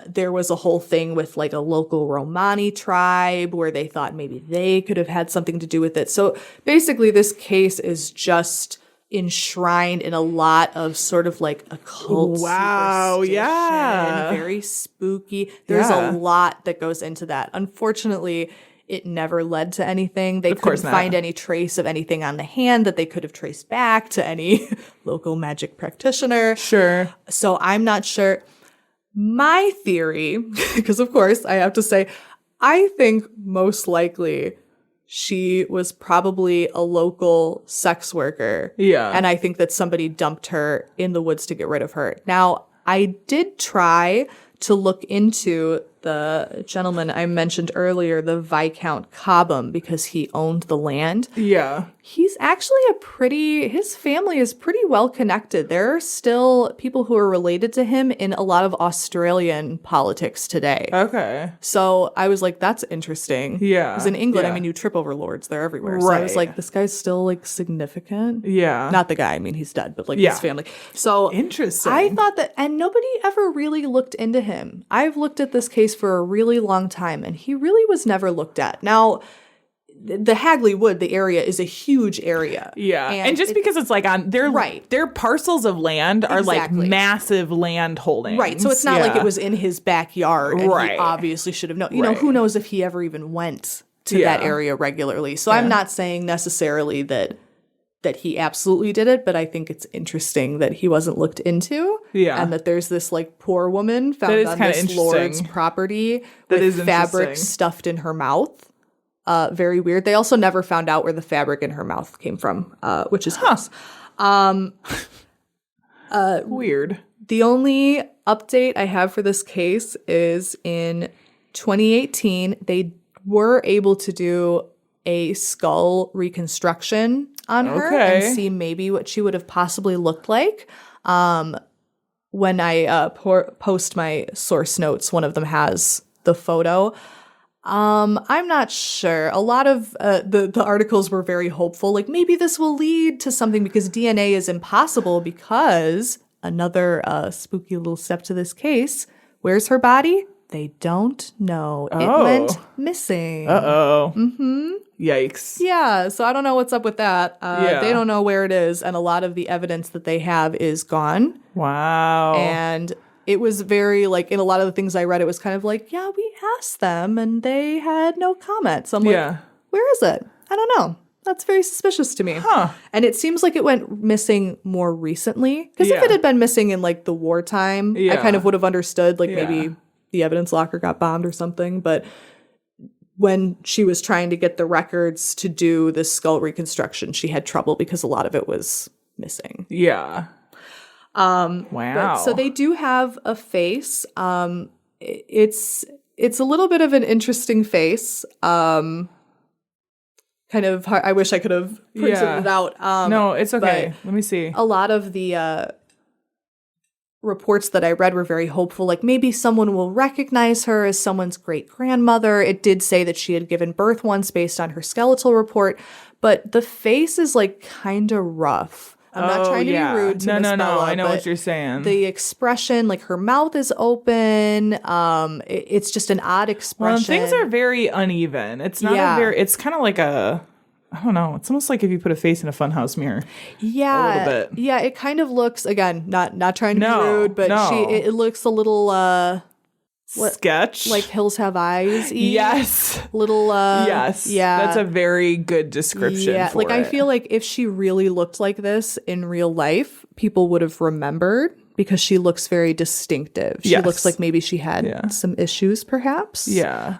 There was a whole thing with like a local Romani tribe where they thought maybe they could have had something to do with it. So basically this case is just enshrined in a lot of sort of like occult superstition, very spooky. There's a lot that goes into that. Unfortunately, it never led to anything. They couldn't find any trace of anything on the hand that they could have traced back to any local magic practitioner. Sure. So I'm not sure. My theory, because of course I have to say, I think most likely she was probably a local sex worker. Yeah. And I think that somebody dumped her in the woods to get rid of her. Now, I did try to look into the gentleman I mentioned earlier, the Viscount Cobham, because he owned the land. Yeah. He's actually his family is pretty well connected. There are still people who are related to him in a lot of Australian politics today. Okay. So I was like, that's interesting. Yeah. Because in England, yeah. I mean, you trip over lords. They're everywhere. So I was Right. like, this guy's still like significant. Yeah. Not the guy. I mean, he's dead, but like Yeah. his family. So Interesting. I thought that, and nobody ever really looked into him. I've looked at this case for a really long time, and he really was never looked at. Now, the Hagley Wood, the area, is a huge area. Yeah. And just because it's like on their parcels of land are Exactly. like massive land holdings. Right. So it's not like it was in his backyard and Right. he obviously should have known. You know, who knows if he ever even went to Yeah. that area regularly. So I'm not saying necessarily that he absolutely did it, but I think it's interesting that he wasn't looked into. Yeah. And that there's this like poor woman That found is on kinda this interesting. lord's property That with is fabric interesting. stuffed in her mouth. Very weird. They also never found out where the fabric in her mouth came from, which is gross. Weird. The only update I have for this case is in 2018, they were able to do a skull reconstruction on her and see maybe what she would have possibly looked like. When I post my source notes, one of them has the photo. I'm not sure. A lot of the articles were very hopeful, like maybe this will lead to something because DNA is impossible because another spooky little step to this case. Where's her body? They don't know. It went missing. Uh-oh. Mm-hmm. Yikes. Yeah, so I don't know what's up with that. Yeah. They don't know where it is, and a lot of the evidence that they have is gone. Wow. And it was very, like, in a lot of the things I read, it was kind of like, yeah, we asked them, and they had no comment. So I'm like, where is it? I don't know. That's very suspicious to me. Huh. And it seems like it went missing more recently. Because if it had been missing in, like, the wartime, I kind of would have understood, like, maybe the evidence locker got bombed or something. But when she was trying to get the records to do this skull reconstruction, she had trouble because a lot of it was missing. Yeah. Wow. But, so they do have a face. It's a little bit of an interesting face. Kind of hard, I wish I could have printed it out. No, it's okay. Let me see. A lot of the reports that I read were very hopeful. Like maybe someone will recognize her as someone's great grandmother. It did say that she had given birth once based on her skeletal report, but the face is like kind of rough. I'm not trying to be rude to Miss No. Bella, I know but what you're saying. the expression, like her mouth is open. It's just an odd expression. Well, things are very uneven. It's not it's kind of like I don't know. It's almost like if you put a face in a funhouse mirror. Yeah. A little bit. Yeah, it kind of looks, again, not trying to be rude, but it looks a little sketch. Like Hills Have Eyes. Yes. Little Yes. yeah. That's a very good description. Yeah, for like I it. feel like if she really looked like this in real life, people would have remembered because she looks very distinctive. She Yes. looks like maybe she had some issues, perhaps. Yeah.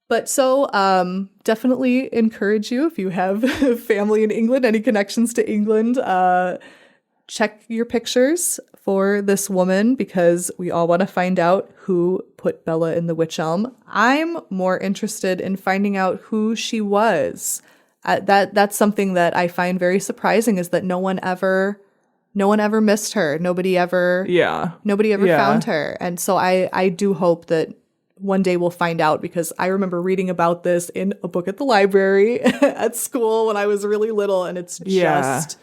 But so definitely encourage you if you have family in England, any connections to England, check your pictures for this woman because we all want to find out who put Bella in the wych elm. I'm more interested in finding out who she was. That's something that I find very surprising is that no one ever missed her. Nobody ever found her. And so I do hope that one day we'll find out because I remember reading about this in a book at the library at school when I was really little and it's just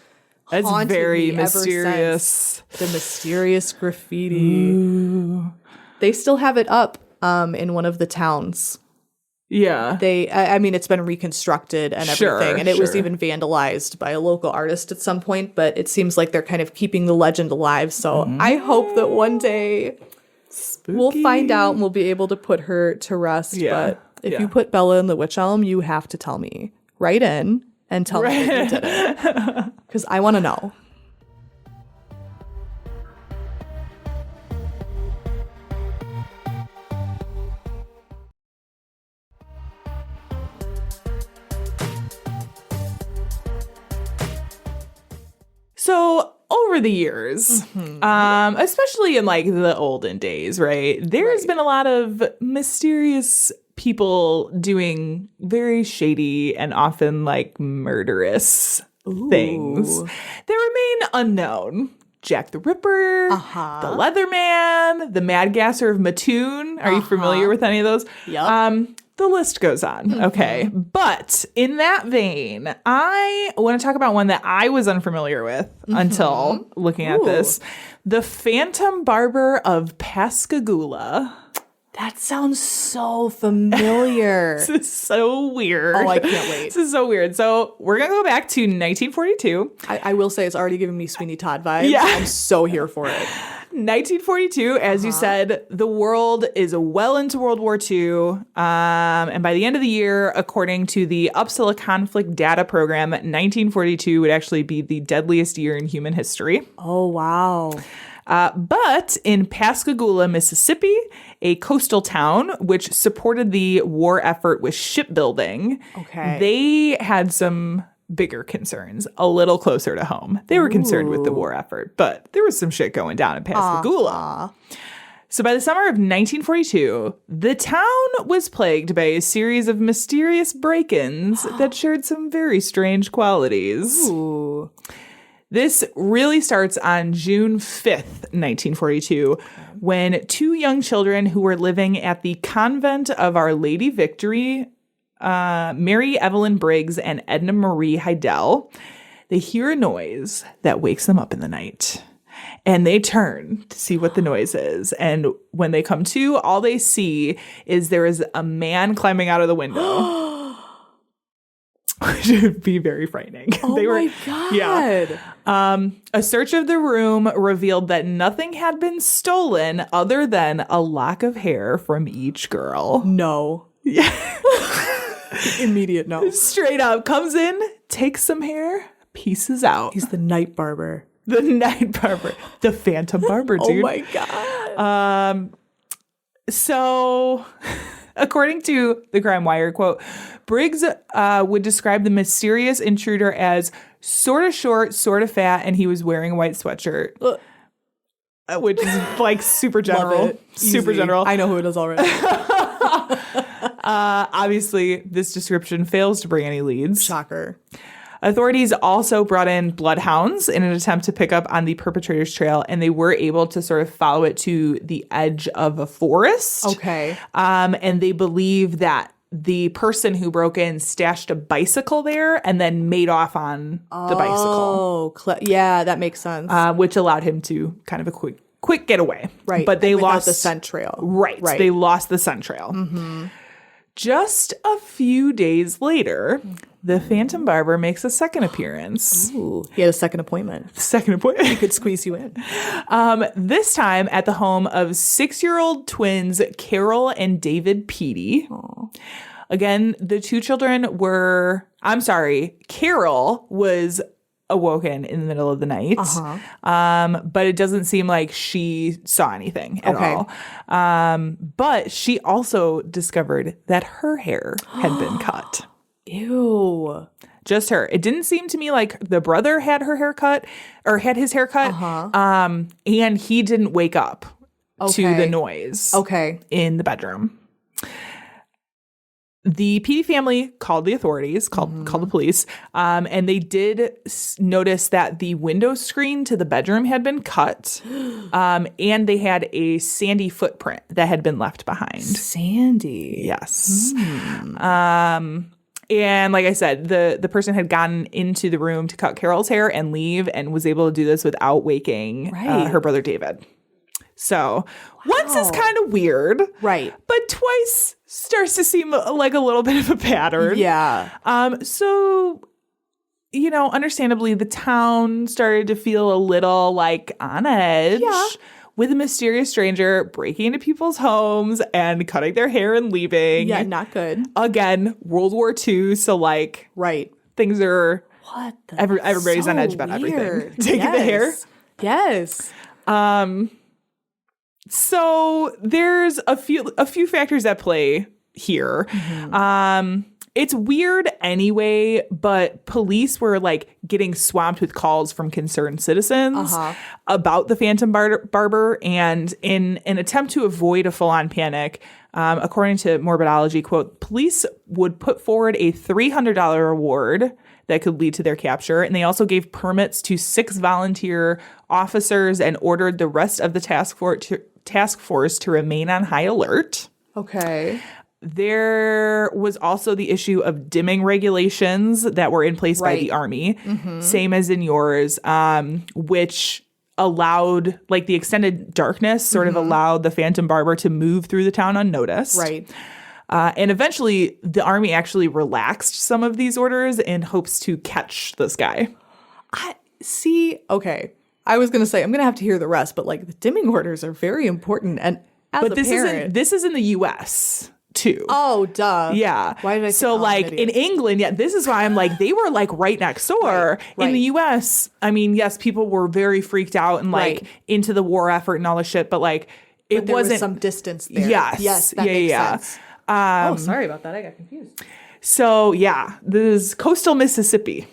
it's haunted very me ever mysterious. since. The mysterious graffiti. Ooh. They still have it up in one of the towns. Yeah. I mean, it's been reconstructed and everything, and it was even vandalized by a local artist at some point, but it seems like they're kind of keeping the legend alive. So I hope that one day we'll find out and we'll be able to put her to rest. Yeah. But if you put Bella in the wych elm, you have to tell me. Write in and tell me that you did it. Because I want to know. So over the years, especially in like the olden days, right? There's been a lot of mysterious people doing very shady and often like murderous things. They remain unknown. Jack the Ripper, the Leatherman, the Mad Gasser of Mattoon. Are you familiar with any of those? Yep. The list goes on. Okay. But in that vein, I want to talk about one that I was unfamiliar with until looking at this. The Phantom Barber of Pascagoula. That sounds so familiar. This is so weird. Oh, I can't wait. This is so weird. So we're going to go back to 1942. I will say it's already giving me Sweeney Todd vibes. Yeah. I'm so here for it. 1942, as you said, the world is well into World War II. And by the end of the year, according to the Uppsala Conflict Data Program, 1942 would actually be the deadliest year in human history. Oh, wow. But in Pascagoula, Mississippi, a coastal town which supported the war effort with shipbuilding, they had some bigger concerns a little closer to home. They were concerned with the war effort, but there was some shit going down in Pascagoula. So by the summer of 1942, the town was plagued by a series of mysterious break-ins that shared some very strange qualities. Ooh. This really starts on June 5th, 1942, when two young children who were living at the convent of Our Lady Victory, Mary Evelyn Briggs and Edna Marie Heidel, they hear a noise that wakes them up in the night. And they turn to see what the noise is. And when they come to, all they see is there is a man climbing out of the window. Which would be very frightening. Oh my God. Yeah. A search of the room revealed that nothing had been stolen other than a lock of hair from each girl. No. Yeah. Immediate no. Straight up. Comes in, takes some hair, pieces out. He's the night barber. The night barber. The Phantom Barber, dude. Oh my God. So, according to the Crime Wire, quote, Briggs would describe the mysterious intruder as sort of short, sort of fat, and he was wearing a white sweatshirt. Which is like super general. Love it. Super Easy. general. I know who it is already. Obviously, this description fails to bring any leads. Shocker. Authorities also brought in bloodhounds in an attempt to pick up on the perpetrator's trail, and they were able to sort of follow it to the edge of a forest. Okay. And they believe that the person who broke in stashed a bicycle there and then made off on the bicycle. Oh, yeah, that makes sense. Which allowed him to kind of a quick getaway. Right. But they without lost the scent trail. Right. They lost the scent trail. Just a few days later, the Phantom Barber makes a second appearance. Ooh, he had a second appointment. Second appointment. He could squeeze you in. This time at the home of 6-year-old twins Carol and David Peaty. Aww. Again, the two children were, Carol was awoken in the middle of the night. But it doesn't seem like she saw anything at all. But she also discovered that her hair had been cut. Ew. Just her. It didn't seem to me like the brother had her hair cut or had his hair cut. And he didn't wake up to the noise in the bedroom. The Peaty family called the authorities, called the police, and they did notice that the window screen to the bedroom had been cut, and they had a sandy footprint that had been left behind. Sandy. Yes. And like I said, the person had gotten into the room to cut Carol's hair and leave and was able to do this without waking her brother David. So once is kind of weird. Right. But twice starts to seem like a little bit of a pattern. Yeah. So, understandably, the town started to feel a little like on edge with a mysterious stranger breaking into people's homes and cutting their hair and leaving. Yeah, not good. Again, World War II. So, things are... What the... Everybody's on edge about everything. Taking the hair. Yes. So there's a few factors at play here. It's weird anyway, but police were getting swamped with calls from concerned citizens about the Phantom Barber, and in an attempt to avoid a full-on panic, according to Morbidology, quote, police would put forward a $300 reward that could lead to their capture. And they also gave permits to 6 volunteer officers and ordered the rest of the task force to remain on high alert. Okay. There was also the issue of dimming regulations that were in place by the Army, same as in yours, which allowed, the extended darkness sort of allowed the Phantom Barber to move through the town unnoticed. Right. And eventually, the Army actually relaxed some of these orders in hopes to catch this guy. Okay. I was going to say, I'm going to have to hear the rest, but the dimming orders are very important. And this is in the U.S. too. Oh, duh. Yeah. Why did I say in England, this is why I'm they were right next door. Right. In the U.S., yes, people were very freaked out and into the war effort and all this shit, but it there wasn't was some distance there. Yes. That makes sense. Sorry about that. I got confused. So, this is coastal Mississippi.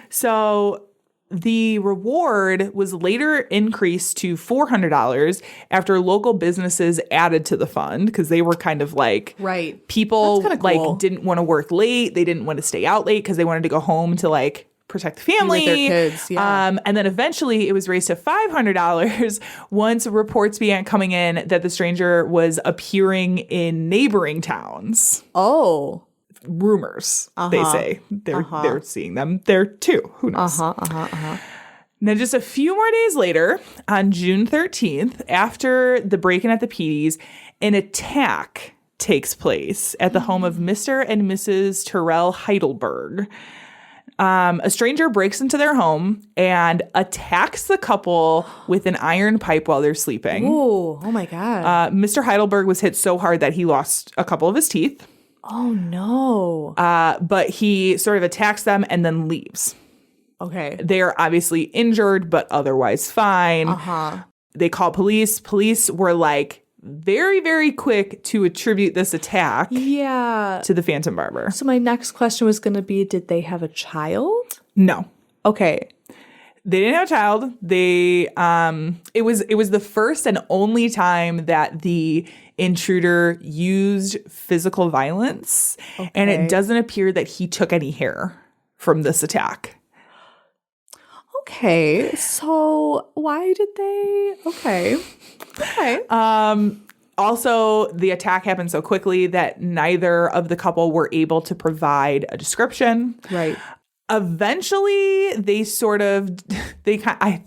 So the reward was later increased to $400 after local businesses added to the fund because they were kind of people That's kinda cool. didn't want to work late. They didn't want to stay out late because they wanted to go home to protect the family. With their kids, yeah. And then eventually it was raised to $500 once reports began coming in that the stranger was appearing in neighboring towns. Oh. Rumors, they say. They're seeing them there too. Who knows? Now, just a few more days later, on June 13th, after the break-in at the Peaties, an attack takes place at the home of Mr. and Mrs. Terrell Heidelberg. A stranger breaks into their home and attacks the couple with an iron pipe while they're sleeping. Ooh, oh my God. Mr. Heidelberg was hit so hard that he lost a couple of his teeth. Oh, no. But he sort of attacks them and then leaves. Okay. They are obviously injured, but otherwise fine. They call police. Police were very, very quick to attribute this attack to the Phantom Barber. So my next question was going to be, did they have a child? No. Okay. They didn't have a child. They it was the first and only time that the intruder used physical violence, and it doesn't appear that he took any hair from this attack. Okay, so why did they? Okay. Also, the attack happened so quickly that neither of the couple were able to provide a description. Right. Eventually, I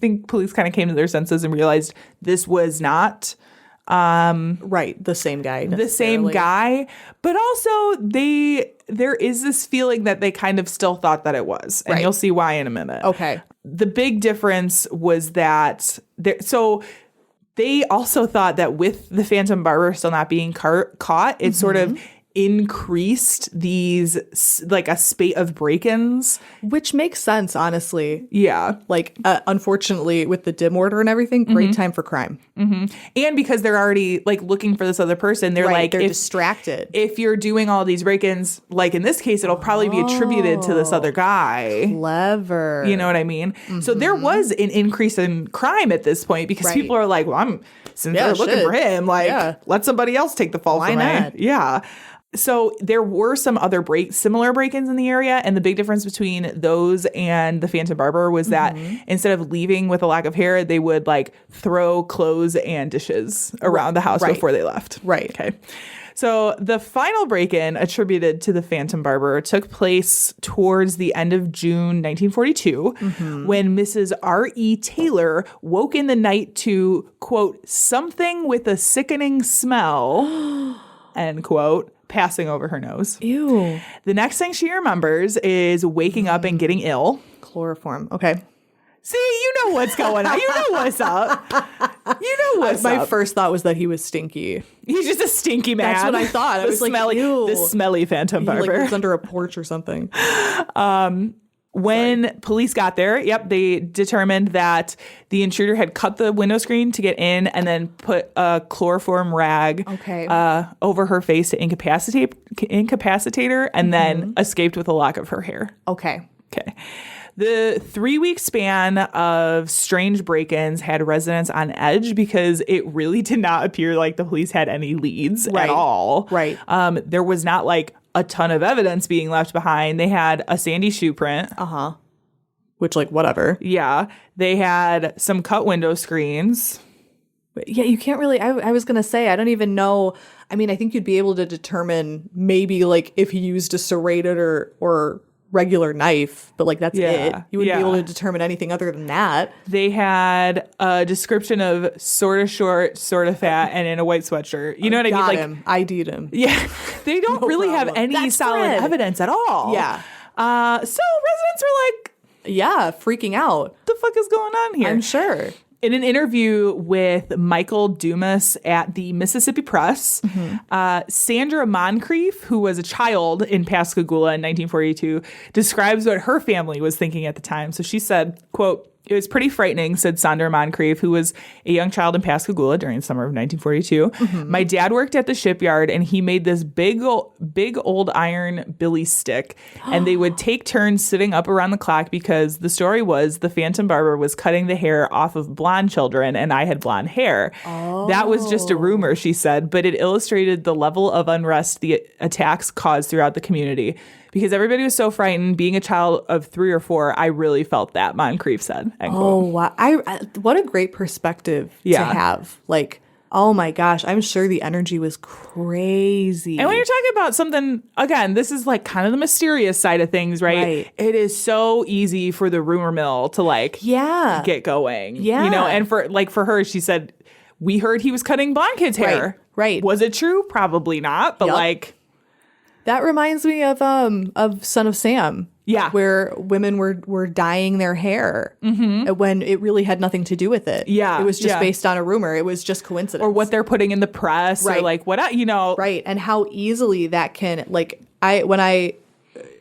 think police kind of came to their senses and realized this was not Right. The same guy. The same guy. But also there is this feeling that they kind of still thought that it was. And you'll see why in a minute. Okay. The big difference was that they also thought that with the Phantom Barber still not being caught, it sort of increased these, like, a spate of break-ins. Which makes sense, honestly. Yeah. Like, unfortunately, with the dim order and everything, great time for crime. And because they're already, like, looking for this other person, they're like, they're distracted. If you're doing all these break-ins, like in this case, it'll probably be attributed to this other guy. Clever. You know what I mean? So there was an increase in crime at this point because people are like, well, since they're looking for him, like, let somebody else take the fall for me. Why not? Yeah. So there were some other similar break-ins in the area, and the big difference between those and the Phantom Barber was that instead of leaving with a lack of hair, they would, like, throw clothes and dishes around the house before they left. Right. Okay. So the final break-in attributed to the Phantom Barber took place towards the end of June 1942 when Mrs. R.E. Taylor woke in the night to, quote, something with a sickening smell, end quote, passing over her nose. Ew. The next thing she remembers is waking up and getting ill. Chloroform. Okay. See, you know what's going on. You know what's up. You know what's up. My first thought was that he was stinky. He's just a stinky man. That's what I thought. I was like, ew. The smelly Phantom He, Barber. like, lives under a porch or something. When police got there, they determined that the intruder had cut the window screen to get in and then put a chloroform rag over her face to incapacitate her and then escaped with a lock of her hair. Okay. The 3-week span of strange break-ins had residents on edge because it really did not appear like the police had any leads at all. Right. There was not, like, a ton of evidence being left behind. They had a sandy shoe print. Which, like, whatever. Yeah. They had some cut window screens. Yeah, you can't really, I was going to say, I don't even know. I mean, I think you'd be able to determine maybe, like, if he used a serrated or regular knife, but, like, that's it. You wouldn't be able to determine anything other than that. They had a description of sort of short, sort of fat, and in a white sweatshirt. You know what I mean? Got Like, him. ID'd him. yeah, they don't really have any That's solid Fred. evidence at all. Yeah. So residents were like, Yeah, freaking out. "What the fuck is going on here?" I'm sure. In an interview with Michael Dumas at the Mississippi Press, Sandra Moncrief, who was a child in Pascagoula in 1942, describes what her family was thinking at the time. So she said, quote, "It was pretty frightening," said Sandra Moncrief, who was a young child in Pascagoula during the summer of 1942. "My dad worked at the shipyard, and he made this big old iron billy stick, and they would take turns sitting up around the clock because the story was the Phantom Barber was cutting the hair off of blonde children, and I had blonde hair. That was just a rumor," she said, "but it illustrated the level of unrest the attacks caused throughout the community. Because everybody was so frightened. Being a child of 3 or 4, I really felt that," Moncrief said. End quote. Oh, wow. What a great perspective to have. Like, oh my gosh, I'm sure the energy was crazy. And when you're talking about something, again, this is like kind of the mysterious side of things, right? It is so easy for the rumor mill to, like, get going. Yeah. You know, and for her, she said, "We heard he was cutting blonde kids' hair." Right. Was it true? Probably not. But like, that reminds me of Son of Sam. Yeah. Where women were dyeing their hair when it really had nothing to do with it. Yeah. It was just based on a rumor. It was just coincidence. or what they're putting in the press, or like what, you know. Right. And how easily that can, like, when I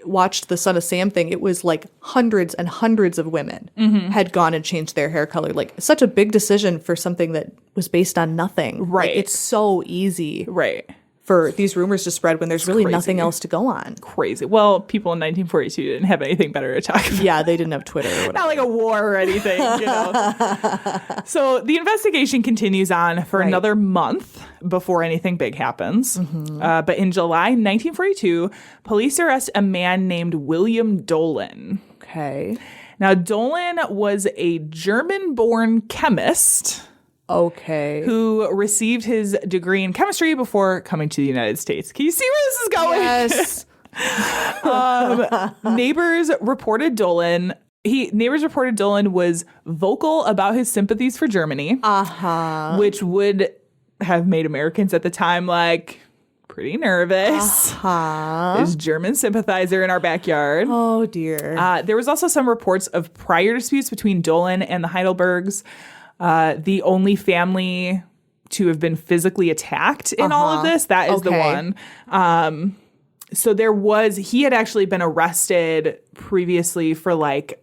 watched the Son of Sam thing, it was like hundreds and hundreds of women had gone and changed their hair color. Like, such a big decision for something that was based on nothing. Right. Like, it's so easy. Right. For these rumors to spread when there's really crazy. nothing else to go on. Crazy. Well, people in 1942 didn't have anything better to talk about. Yeah, they didn't have Twitter or whatever. Not like a war or anything, you know. So the investigation continues on for another month before anything big happens. But in July 1942, police arrest a man named William Dolan. Okay. Now, Dolan was a German-born chemist. Okay. Who received his degree in chemistry before coming to the United States. Can you see where this is going? Yes. Neighbors reported Dolan was vocal about his sympathies for Germany, which would have made Americans at the time like pretty nervous. This German sympathizer in our backyard. Oh, dear. There was also some reports of prior disputes between Dolan and the Heidelbergs. The only family to have been physically attacked in all of this, that is the one. So he had actually been arrested previously for like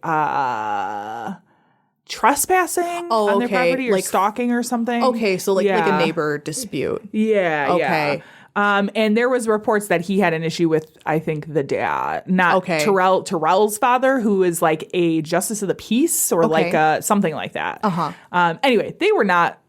trespassing on their property or stalking or something. Okay, so like a neighbor dispute. Yeah. Okay. Yeah. And there was reports that he had an issue with, I think, the dad, not Terrell's father, who is like a justice of the peace or like something like that. Anyway, they were not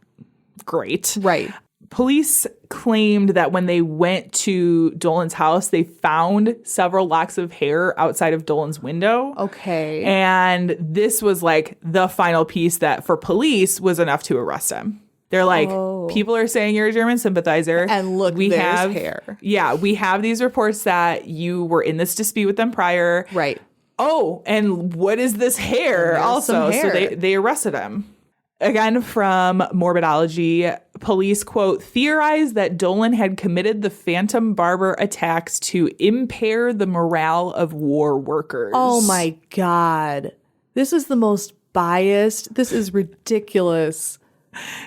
great. Right. Police claimed that when they went to Dolan's house, they found several locks of hair outside of Dolan's window. Okay. And this was like the final piece that for police was enough to arrest him. They're like, people are saying you're a German sympathizer. And look, there's hair. Yeah, we have these reports that you were in this dispute with them prior. Right. Oh, and what is this hair also? Hair. So they arrested him. Again, from Morbidology, police, quote, theorized that Dolan had committed the Phantom Barber attacks to impair the morale of war workers. Oh, my God. This is the most biased. This is ridiculous.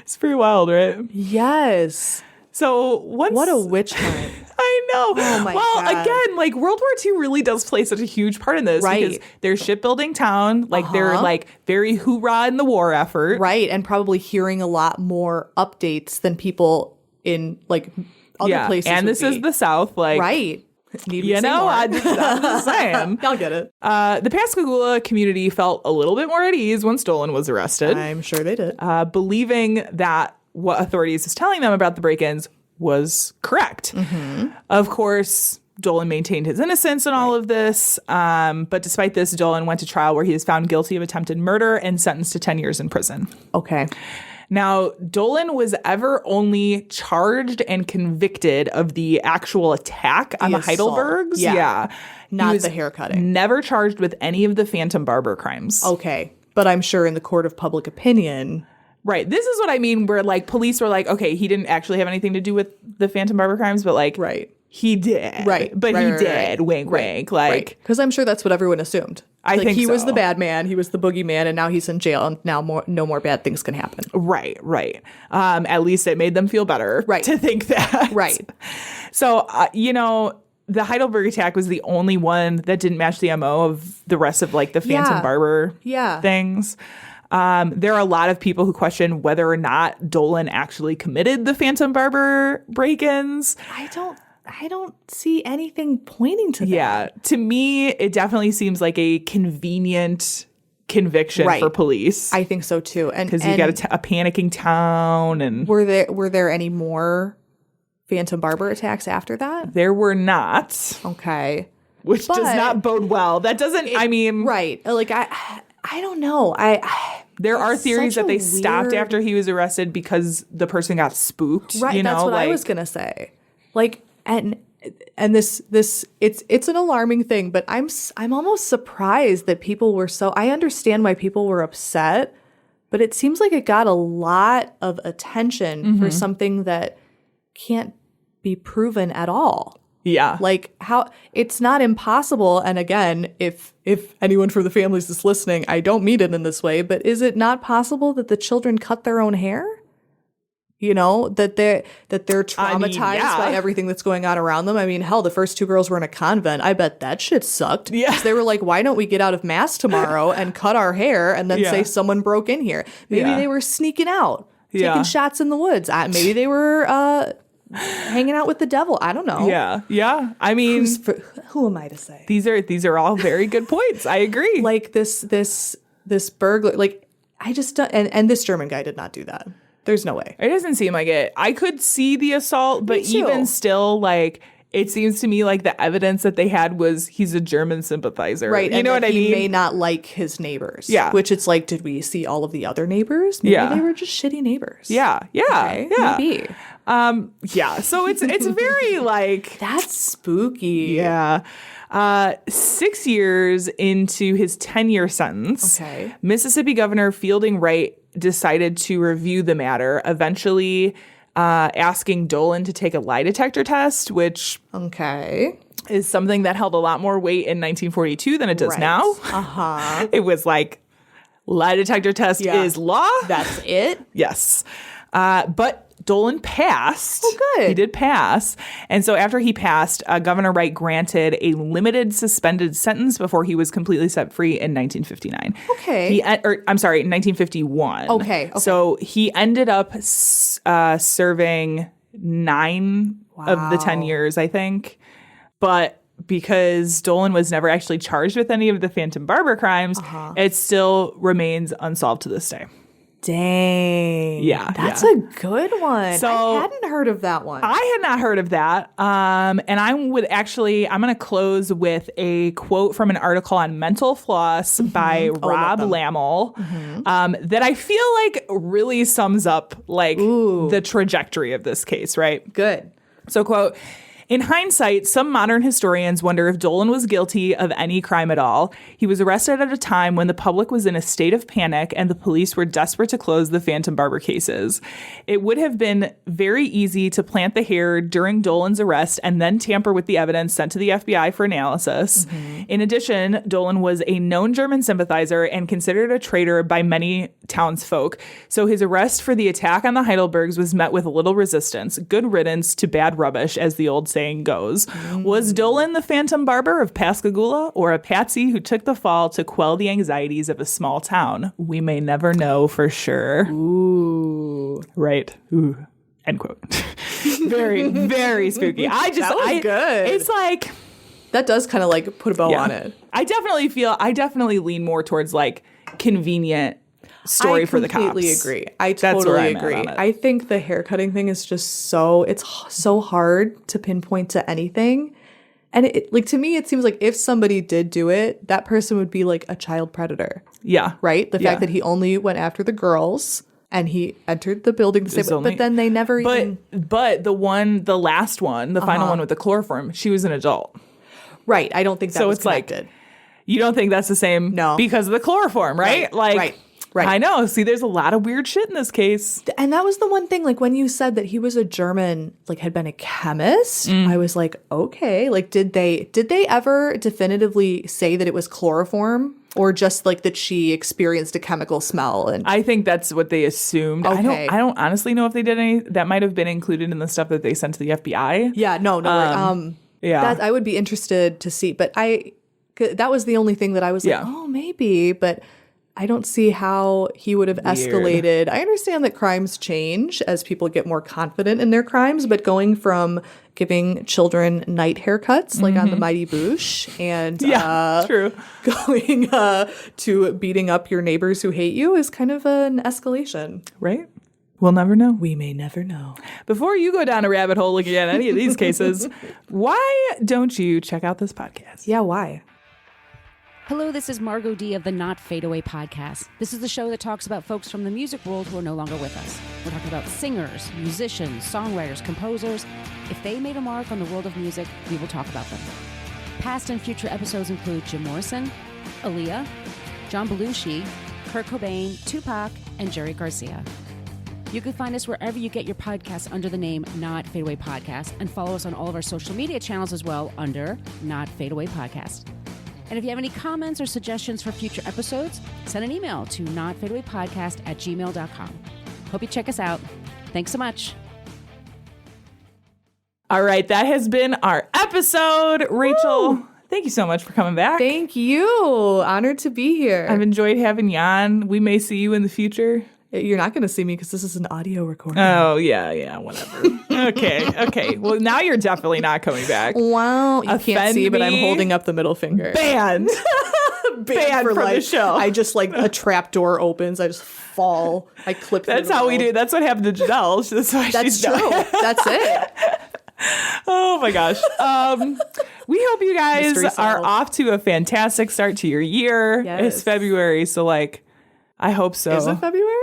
It's pretty wild, right? Yes. So what a witch hunt. I know. Oh my God. Again, like World War II really does play such a huge part in this. Right. Because they're shipbuilding town. Like they're like very hoorah in the war effort. Right. And probably hearing a lot more updates than people in like other places. And this is the South. Like, right. I'm just saying. I'll get it. The Pascagoula community felt a little bit more at ease when Dolan was arrested. I'm sure they did. Believing that what authorities was telling them about the break-ins was correct. Of course, Dolan maintained his innocence in all of this. But despite this, Dolan went to trial where he was found guilty of attempted murder and sentenced to 10 years in prison. Okay. Now, Dolan was ever only charged and convicted of the actual attack on the assault. Heidelbergs. Yeah. He Not was the haircutting. never charged with any of the Phantom Barber crimes. Okay. But I'm sure in the court of public opinion. Right. This is what I mean, where like police were like, okay, he didn't actually have anything to do with the Phantom Barber crimes, but like, he did. Right. But Right, he right, did. right. Wink, wink. Like, because I'm sure that's what everyone assumed. I think he was so. the bad man, he was the boogeyman, and now he's in jail, and now no more bad things can happen. Right. At least it made them feel better to think that. Right. So, the Heidelberg attack was the only one that didn't match the MO of the rest of like the Phantom Barber things. There are a lot of people who question whether or not Dolan actually committed the Phantom Barber break-ins. I don't see anything pointing to that. Yeah. To me, it definitely seems like a convenient conviction for police. I think so too. And because you got a panicking town. And were there any more Phantom Barber attacks after that? There were not. Okay. Which does not bode well. That doesn't, Right. Like, I don't know. There are theories that they stopped after he was arrested because the person got spooked. Right. That's what I was going to say. Like, and this it's an alarming thing, but I'm almost surprised that people were so. I understand why people were upset, but it seems like it got a lot of attention for something that can't be proven at all. Yeah. Like how it's not impossible. And again, if anyone from the families is listening, I don't mean it in this way, but is it not possible that the children cut their own hair? You know, that they're traumatized by everything that's going on around them. I mean, hell, the first two girls were in a convent. I bet that shit sucked. Yeah. They were like, why don't we get out of mass tomorrow and cut our hair and then say someone broke in here? Maybe they were sneaking out, taking shots in the woods. Maybe they were hanging out with the devil. I don't know. Yeah. I mean, who am I to say? These are all very good points. I agree. Like this burglar, like I just don't, and this German guy did not do that. There's no way. It doesn't seem like it. I could see the assault, but even still, like, it seems to me like the evidence that they had was he's a German sympathizer. Right. You know what I mean? He may not like his neighbors. Yeah. Which it's like, did we see all of the other neighbors? Maybe they were just shitty neighbors. Yeah. Okay, maybe. So it's very like... That's spooky. Yeah. 6 years into his 10-year sentence, Mississippi Governor Fielding Wright decided to review the matter. Eventually, asking Dolan to take a lie detector test, which Okay. is something that held a lot more weight in 1942 than it does Right. now. Uh-huh. It was like, lie detector test Yeah. is law. That's it? Yes. But Dolan passed. Oh, good. He did pass. And so after he passed, Governor Wright granted a limited suspended sentence before he was completely set free in 1959. Okay. I'm sorry, 1951. Okay. So he ended up serving 9 of the 10 years, I think. But because Dolan was never actually charged with any of the Phantom Barber crimes, it still remains unsolved to this day. Dang. Yeah, That's yeah. a good one. So- I hadn't heard of that one. I had not heard of that. And I'm going to close with a quote from an article on mental floss by Rob Lamel that I feel like really sums up like the trajectory of this case, right? Good. So, quote, in hindsight, some modern historians wonder if Dolan was guilty of any crime at all. He was arrested at a time when the public was in a state of panic and the police were desperate to close the Phantom Barber cases. It would have been very easy to plant the hair during Dolan's arrest and then tamper with the evidence sent to the FBI for analysis. In addition, Dolan was a known German sympathizer and considered a traitor by many townsfolk. So his arrest for the attack on the Heidelbergs was met with little resistance. Good riddance to bad rubbish, as the old saying goes. Was Dolan the Phantom Barber of Pascagoula or a patsy who took the fall to quell the anxieties of a small town? We may never know for sure. Ooh. Right. Ooh. End quote. Very, very spooky. That was good. It's like, That does kind of like put a bow yeah. on it. I definitely lean more towards like convenient story for the cops. I completely agree. I That's where totally I'm at agree. on it. I think the haircutting thing is just so hard to pinpoint to anything. And it, like, to me, it seems like if somebody did do it, that person would be like a child predator, Yeah. right? The Yeah. fact that he only went after the girls and he entered the building to save, but then they never even. But the last one, the final one with the chloroform, she was an adult. Right. I don't think that So was it's like, connected. You don't think that's the same? No. Because of the chloroform, right? Right. I know. See, there's a lot of weird shit in this case. And that was the one thing, like when you said that he was a German, like had been a chemist, I was like, okay, like did they ever definitively say that it was chloroform or just like that she experienced a chemical smell? And I think that's what they assumed. Okay. I don't honestly know if they did any. That might have been included in the stuff that they sent to the FBI. yeah, no, Yeah. that I would be interested to see, but that was the only thing that I was Yeah. like, oh, maybe, but I don't see how he would have escalated. I understand that crimes change as people get more confident in their crimes, but going from giving children night haircuts like on the Mighty Boosh and True. going to beating up your neighbors who hate you is kind of an escalation. Right? We'll never know. We may never know. Before you go down a rabbit hole looking at any of these cases, why don't you check out this podcast? Yeah, why? Hello, this is Margot D of the Not Fade Away podcast. This is the show that talks about folks from the music world who are no longer with us. We're talking about singers, musicians, songwriters, composers. If they made a mark on the world of music, we will talk about them. Past and future episodes include Jim Morrison, Aaliyah, John Belushi, Kurt Cobain, Tupac, and Jerry Garcia. You can find us wherever you get your podcasts under the name Not Fade Away Podcast, and follow us on all of our social media channels as well under Not Fade Away Podcast. And if you have any comments or suggestions for future episodes, send an email to notfadeawaypodcast@gmail.com. Hope you check us out. Thanks so much. All right, that has been our episode. Rachel, thank you so much for coming back. Thank you. Honored to be here. I've enjoyed having you on. We may see you in the future. You're not going to see me because this is an audio recording. Oh, yeah, whatever. Okay. Well, now you're definitely not coming back. Wow. You can't Offend see, but I'm me? holding up the middle finger. Banned. Banned for from the life. show. I just like a trap door opens. I just fall. I clip. That's how we do. That's what happened to Janelle. That's why That's she's true. not. That's it. Oh my gosh. We hope you guys Mystery are solved. off to a fantastic start to your year. Yes. It's February, so like, I hope so. Is it February?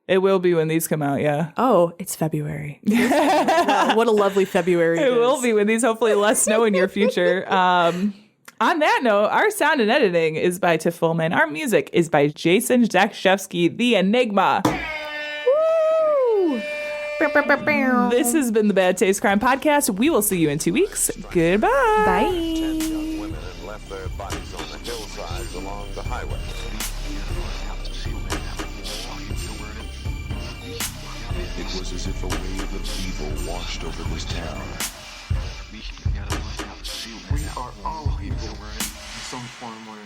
It will be when these come out, yeah. Oh, it's February. Wow, what a lovely February It will be when these, hopefully less snow in your future. On that note, our sound and editing is by Tiff Fullman. Our music is by Jason Zakshevsky, the Enigma. Woo! This has been the Bad Taste Crime Podcast. We will see you in 2 weeks. Goodbye. Bye. Young women had left their bodies on the hillsides along the highway. It was as if a wave of evil washed over this town. We are all evil in some form or